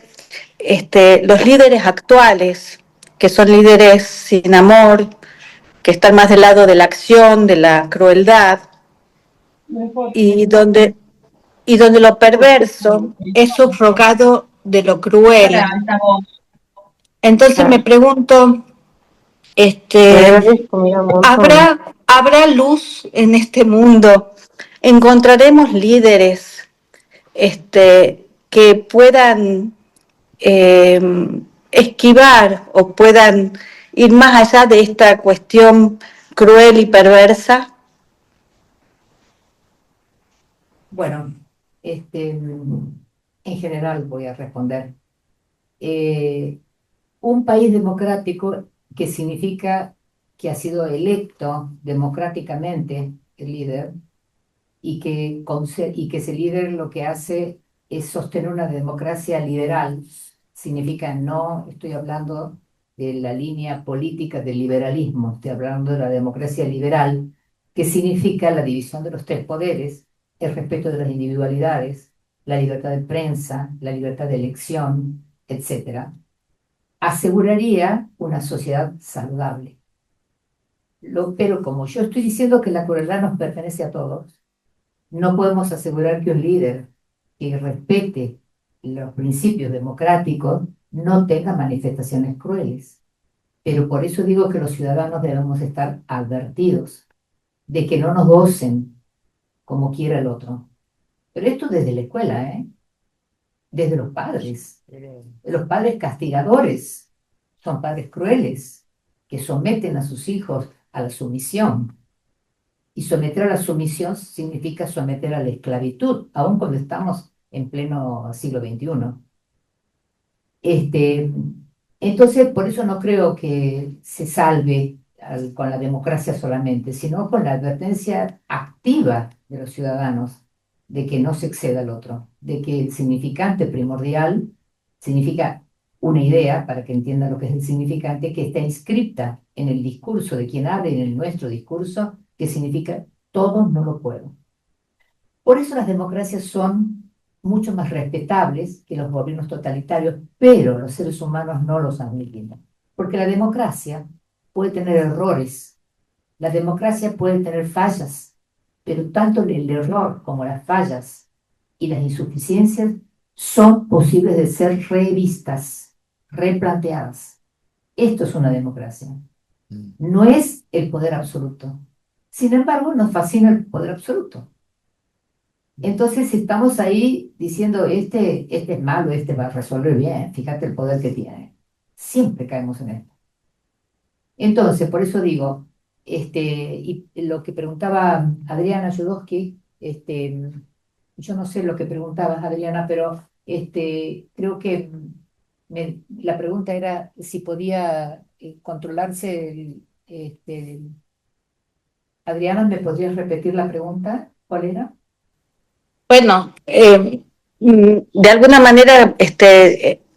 los líderes actuales, que son líderes sin amor, que están más del lado de la acción, de la crueldad, y donde lo perverso es subrogado de lo cruel. Entonces me pregunto, ¿habrá luz en este mundo? ¿Encontraremos líderes que puedan esquivar o puedan ir más allá de esta cuestión cruel y perversa? Bueno, en general voy a responder. Un país democrático que significa que ha sido electo democráticamente el líder y que ese líder lo que hace es sostener una democracia liberal. Significa, no estoy hablando de la línea política del liberalismo, estoy hablando de la democracia liberal, que significa la división de los tres poderes, el respeto de las individualidades, la libertad de prensa, la libertad de elección, etcétera, aseguraría una sociedad saludable. Pero como yo estoy diciendo que la crueldad nos pertenece a todos, no podemos asegurar que un líder que respete los principios democráticos no tenga manifestaciones crueles. Pero por eso digo que los ciudadanos debemos estar advertidos de que no nos gocen como quiera el otro. Pero esto desde la escuela, desde los padres castigadores, son padres crueles que someten a sus hijos a la sumisión. Y someter a la sumisión significa someter a la esclavitud, aun cuando estamos en pleno siglo XXI. Entonces, por eso no creo que se salve con la democracia solamente, sino con la advertencia activa de los ciudadanos de que no se exceda al otro, de que el significante primordial significa una idea, para que entiendan lo que es el significante, que está inscripta en el discurso de quien habla y en nuestro discurso, que significa todo no lo puedo. Por eso las democracias son mucho más respetables que los gobiernos totalitarios, pero los seres humanos no los admiten. Porque la democracia puede tener errores, la democracia puede tener fallas, pero tanto el error como las fallas y las insuficiencias son posibles de ser revistas, replanteadas. Esto es una democracia. No es el poder absoluto. Sin embargo, nos fascina el poder absoluto. Entonces estamos ahí diciendo, este es malo, este va a resolver bien, fíjate el poder que tiene. Siempre caemos en esto. Entonces, por eso digo, y lo que preguntaba Adriana Jodorowsky, yo no sé lo que preguntabas, Adriana, pero creo que la pregunta era si podía controlarse Adriana, ¿me podrías repetir la pregunta? ¿Cuál era? Bueno, de alguna manera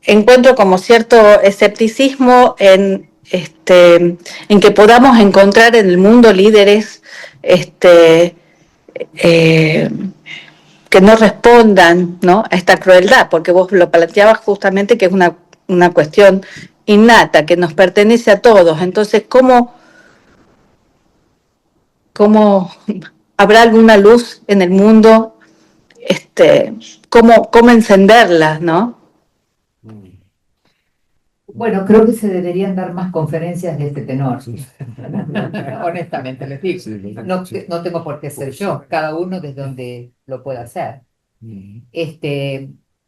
encuentro como cierto escepticismo en que podamos encontrar en el mundo líderes que no respondan, ¿no?, a esta crueldad, porque vos lo planteabas justamente que es una cuestión innata, que nos pertenece a todos. Entonces, ¿cómo habrá alguna luz en el mundo? ¿Cómo encenderla, no? Bueno, creo que se deberían dar más conferencias de este tenor. Honestamente les digo. No tengo por qué ser yo, cada uno desde donde lo pueda hacer.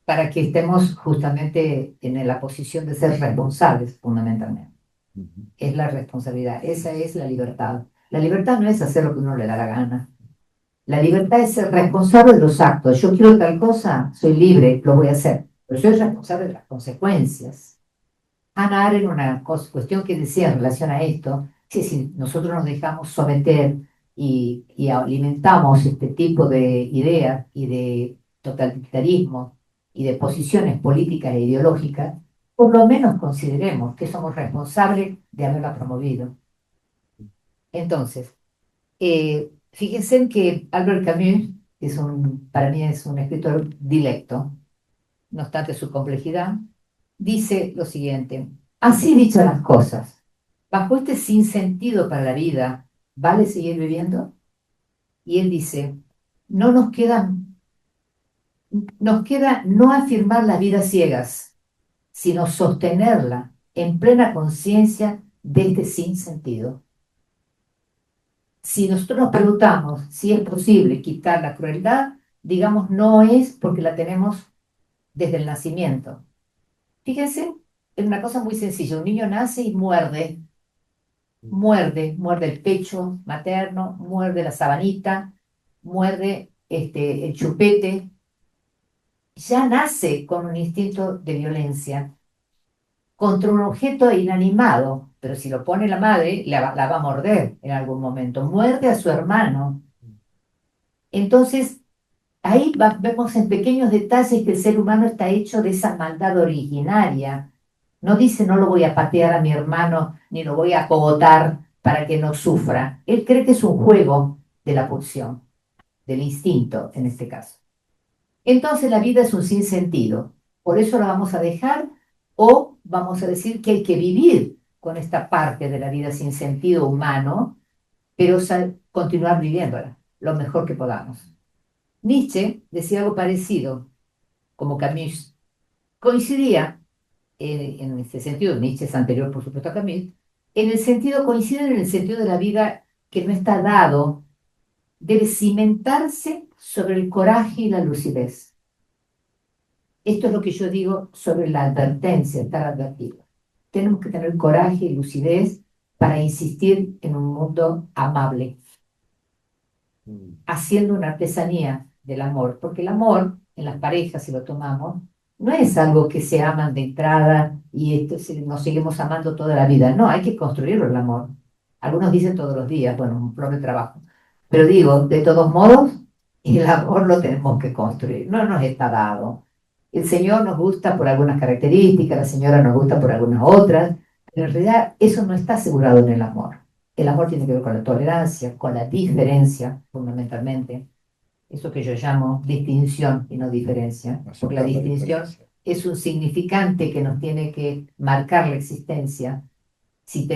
Para que estemos justamente en la posición de ser responsables, fundamentalmente. Es la responsabilidad, esa es la libertad. La libertad no es hacer lo que uno le da la gana. La libertad es ser responsable de los actos. Yo quiero tal cosa, soy libre, lo voy a hacer. Pero soy responsable de las consecuencias. Hannah Arendt, una cuestión que decía en relación a esto, si nosotros nos dejamos someter y alimentamos este tipo de ideas y de totalitarismo y de posiciones políticas e ideológicas, por lo menos consideremos que somos responsables de haberla promovido. Entonces, fíjense que Albert Camus, para mí es un escritor dilecto, no obstante su complejidad, dice lo siguiente: así dichas las cosas, bajo este sinsentido para la vida, ¿vale seguir viviendo? Y él dice, no nos quedan nos queda no afirmar las vidas ciegas, sino sostenerla en plena conciencia de este sinsentido. Si nosotros nos preguntamos si es posible quitar la crueldad, digamos no es porque la tenemos desde el nacimiento. Fíjense, es una cosa muy sencilla. Un niño nace y muerde el pecho materno, muerde la sabanita, muerde el chupete. Ya nace con un instinto de violencia contra un objeto inanimado, pero si lo pone la madre, la va a morder en algún momento. Muerde a su hermano. Entonces, ahí vemos en pequeños detalles que el ser humano está hecho de esa maldad originaria. No dice no lo voy a patear a mi hermano ni lo voy a cogotar para que no sufra. Él cree que es un juego de la pulsión, del instinto en este caso. Entonces la vida es un sinsentido. Por eso la vamos a dejar o vamos a decir que hay que vivir con esta parte de la vida sin sentido humano, pero continuar viviéndola lo mejor que podamos. Nietzsche decía algo parecido, como Camus. Coincidía en este sentido, Nietzsche es anterior por supuesto a Camus, coinciden en el sentido de la vida que no está dado, debe cimentarse sobre el coraje y la lucidez. Esto es lo que yo digo sobre la advertencia, estar advertido. Tenemos que tener coraje y lucidez para insistir en un mundo amable, haciendo una artesanía del amor, porque el amor en las parejas, si lo tomamos, no es algo que se aman de entrada y nos seguimos amando toda la vida. No, hay que construirlo el amor. Algunos dicen todos los días, bueno, un propio trabajo. Pero digo, de todos modos, el amor lo tenemos que construir, no nos está dado. El Señor nos gusta por algunas características, la señora nos gusta por algunas otras, pero en realidad eso no está asegurado en el amor. El amor tiene que ver con la tolerancia, con la diferencia, fundamentalmente. Eso que yo llamo distinción y no diferencia, porque la Aceptar la distinción diferencia. es un significante que nos tiene que marcar la existencia. Si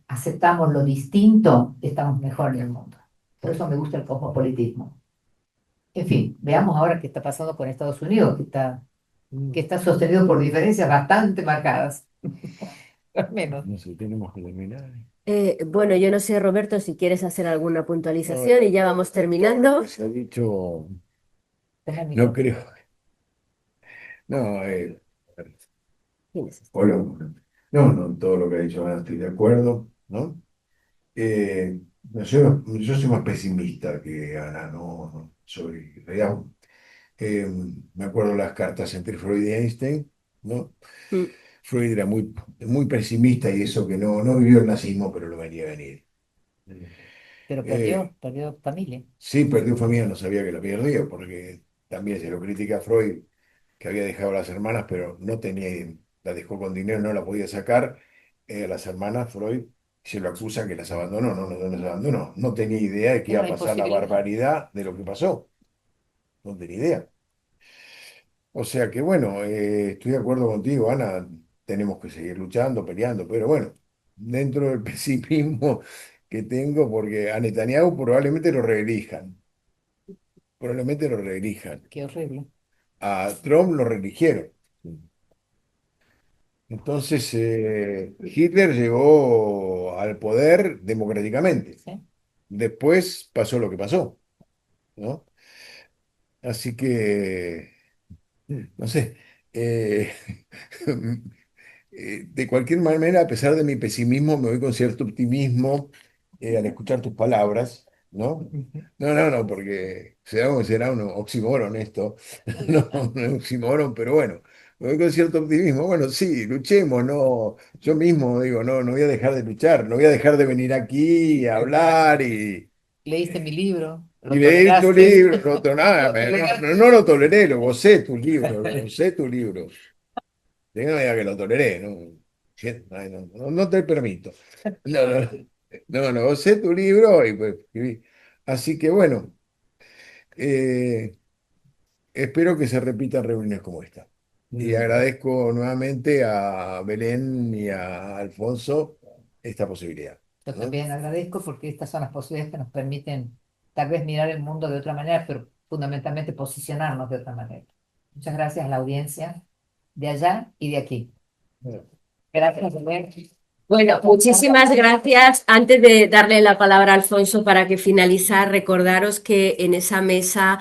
aceptamos lo distinto, estamos mejor en el mundo. Por eso me gusta el cosmopolitismo. En fin, veamos ahora qué está pasando con Estados Unidos, que está sostenido por diferencias bastante marcadas. Al menos. No sé, tenemos que terminar. Bueno, yo no sé, Roberto, si quieres hacer alguna No, puntualización y ya vamos terminando. se ha dicho, Toma el no micrófono. creo. No, Tienes. hola. No, no, todo lo que ha dicho Ana estoy de acuerdo, ¿no? No, yo soy más pesimista que Ana, no soy real. Eh, Me acuerdo las cartas entre Freud y Einstein, ¿no? Mm. Freud era muy pesimista y eso que no vivió el nazismo, pero lo venía a venir. Pero Eh, perdió familia. sí, perdió familia, no sabía que la perdió, porque también se lo critica a Freud, que había dejado a las hermanas, pero no tenía, la dejó con dinero, no la podía sacar. A las hermanas, Freud se lo acusa que las abandonó, no las abandonó, no tenía idea de que Era iba a una pasar la imposibilidad. barbaridad de lo que pasó, no tenía idea. O sea que bueno, estoy de acuerdo contigo, Ana, tenemos que seguir luchando, peleando, pero bueno, dentro del pesimismo que tengo, porque a Netanyahu probablemente lo reelijan, Qué horrible. a Trump lo reeligieron. Entonces, Hitler llegó al poder democráticamente. ¿Sí? Después pasó lo que pasó, ¿no? Así que, no sé, eh, de cualquier manera, a pesar de mi pesimismo, me voy con cierto optimismo al escuchar tus palabras, ¿no? Ujú. No, porque será un oxímoron esto, no, un oxímoron, pero bueno, me voy con cierto optimismo. Bueno, sí, luchemos, no, yo mismo digo, no voy a dejar de luchar, no voy a dejar de venir aquí a hablar Leíste mi libro, y lo leí tu toleraste. libro, no, nada, Lo toleraste. no lo toleré, lo gocé tu libro, lo gocé tu libro. Que no diga que lo toleré, ¿no? Ay, no te permito. No, no, no, sé tu libro y pues escribí. Así que bueno, eh, espero que se repitan reuniones como esta. Y agradezco nuevamente a Belén y a Alfonso esta posibilidad. Yo ¿No? también agradezco porque estas son las posibilidades que nos permiten tal vez mirar el mundo de otra manera, pero fundamentalmente posicionarnos de otra manera. Muchas gracias a la audiencia de allá y de aquí. Gracias, Roberto. Bueno, muchísimas gracias. Antes de darle la palabra a Alfonso para que finalizar, recordaros que en esa mesa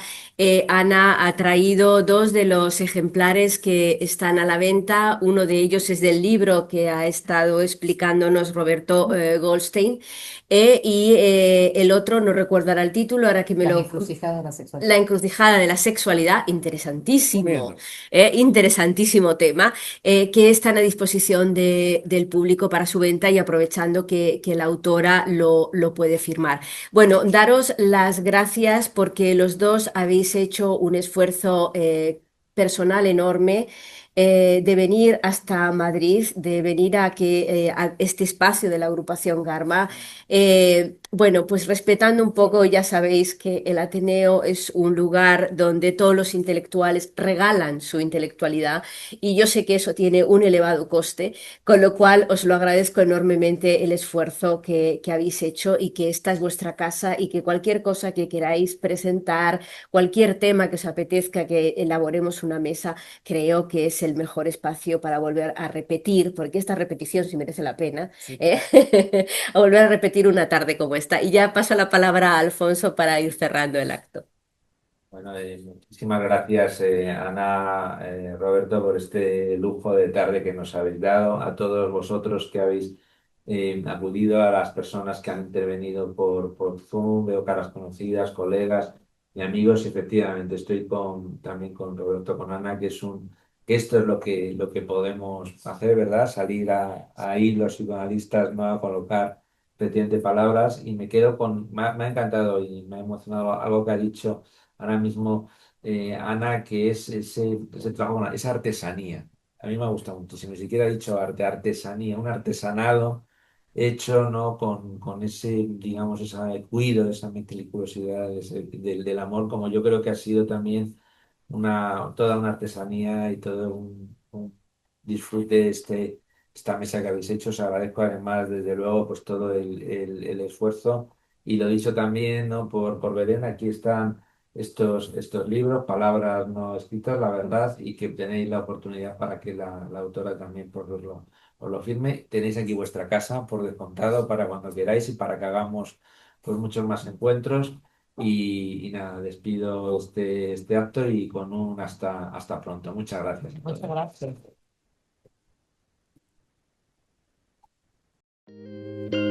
Ana ha traído dos de los ejemplares que están a la venta. Uno de ellos es del libro que ha estado explicándonos Roberto Goldstein y el otro, no recuerdo ahora el título, ahora que me La lo... encrucijada de la sexualidad. La encrucijada de la sexualidad, interesantísimo, Bueno, interesantísimo tema, que están a disposición del público para su venta y aprovechando que la autora lo puede firmar. Bueno, daros las gracias porque los dos habéis hecho un esfuerzo personal enorme de venir hasta Madrid, de venir a este espacio de la agrupación Garma. Bueno, pues respetando un poco, ya sabéis que el Ateneo es un lugar donde todos los intelectuales regalan su intelectualidad y yo sé que eso tiene un elevado coste, con lo cual os lo agradezco enormemente el esfuerzo que habéis hecho y que esta es vuestra casa y que cualquier cosa que queráis presentar, cualquier tema que os apetezca que elaboremos una mesa, creo que es el mejor espacio para volver a repetir, porque esta repetición sí merece la pena, Sí. a volver a repetir una tarde como esta. Y ya paso la palabra a Alfonso para ir cerrando el acto. Bueno, muchísimas gracias, Ana, Roberto, por este lujo de tarde que nos habéis dado, a todos vosotros que habéis acudido, a las personas que han intervenido por Zoom, veo caras conocidas, colegas y amigos. Y efectivamente, estoy también con Roberto, con Ana, que esto es lo que podemos hacer, ¿verdad? Salir ahí los psicoanalistas, no a colocar precisamente palabras. Y me quedo me ha encantado y me ha emocionado algo que ha dicho ahora mismo, Ana, que es ese trabajo, bueno, esa artesanía. A mí me gusta muchísimo. Ni siquiera he dicho arte, artesanía, un artesanado hecho, ¿no? Con ese, digamos, ese cuido, esa meticulosidad del amor, como yo creo que ha sido también toda una artesanía y todo un disfrute esta mesa que habéis hecho. Os agradezco además, desde luego, pues todo el esfuerzo. Y lo dicho también, ¿no? Por Belén, aquí están estos libros, palabras no escritas, la verdad, y que tenéis la oportunidad para que la autora también os lo firme. Tenéis aquí vuestra casa, por descontado, para cuando queráis y para que hagamos pues, muchos más encuentros. Y nada, despido este acto y con un hasta pronto. Muchas gracias a Muchas todos. gracias.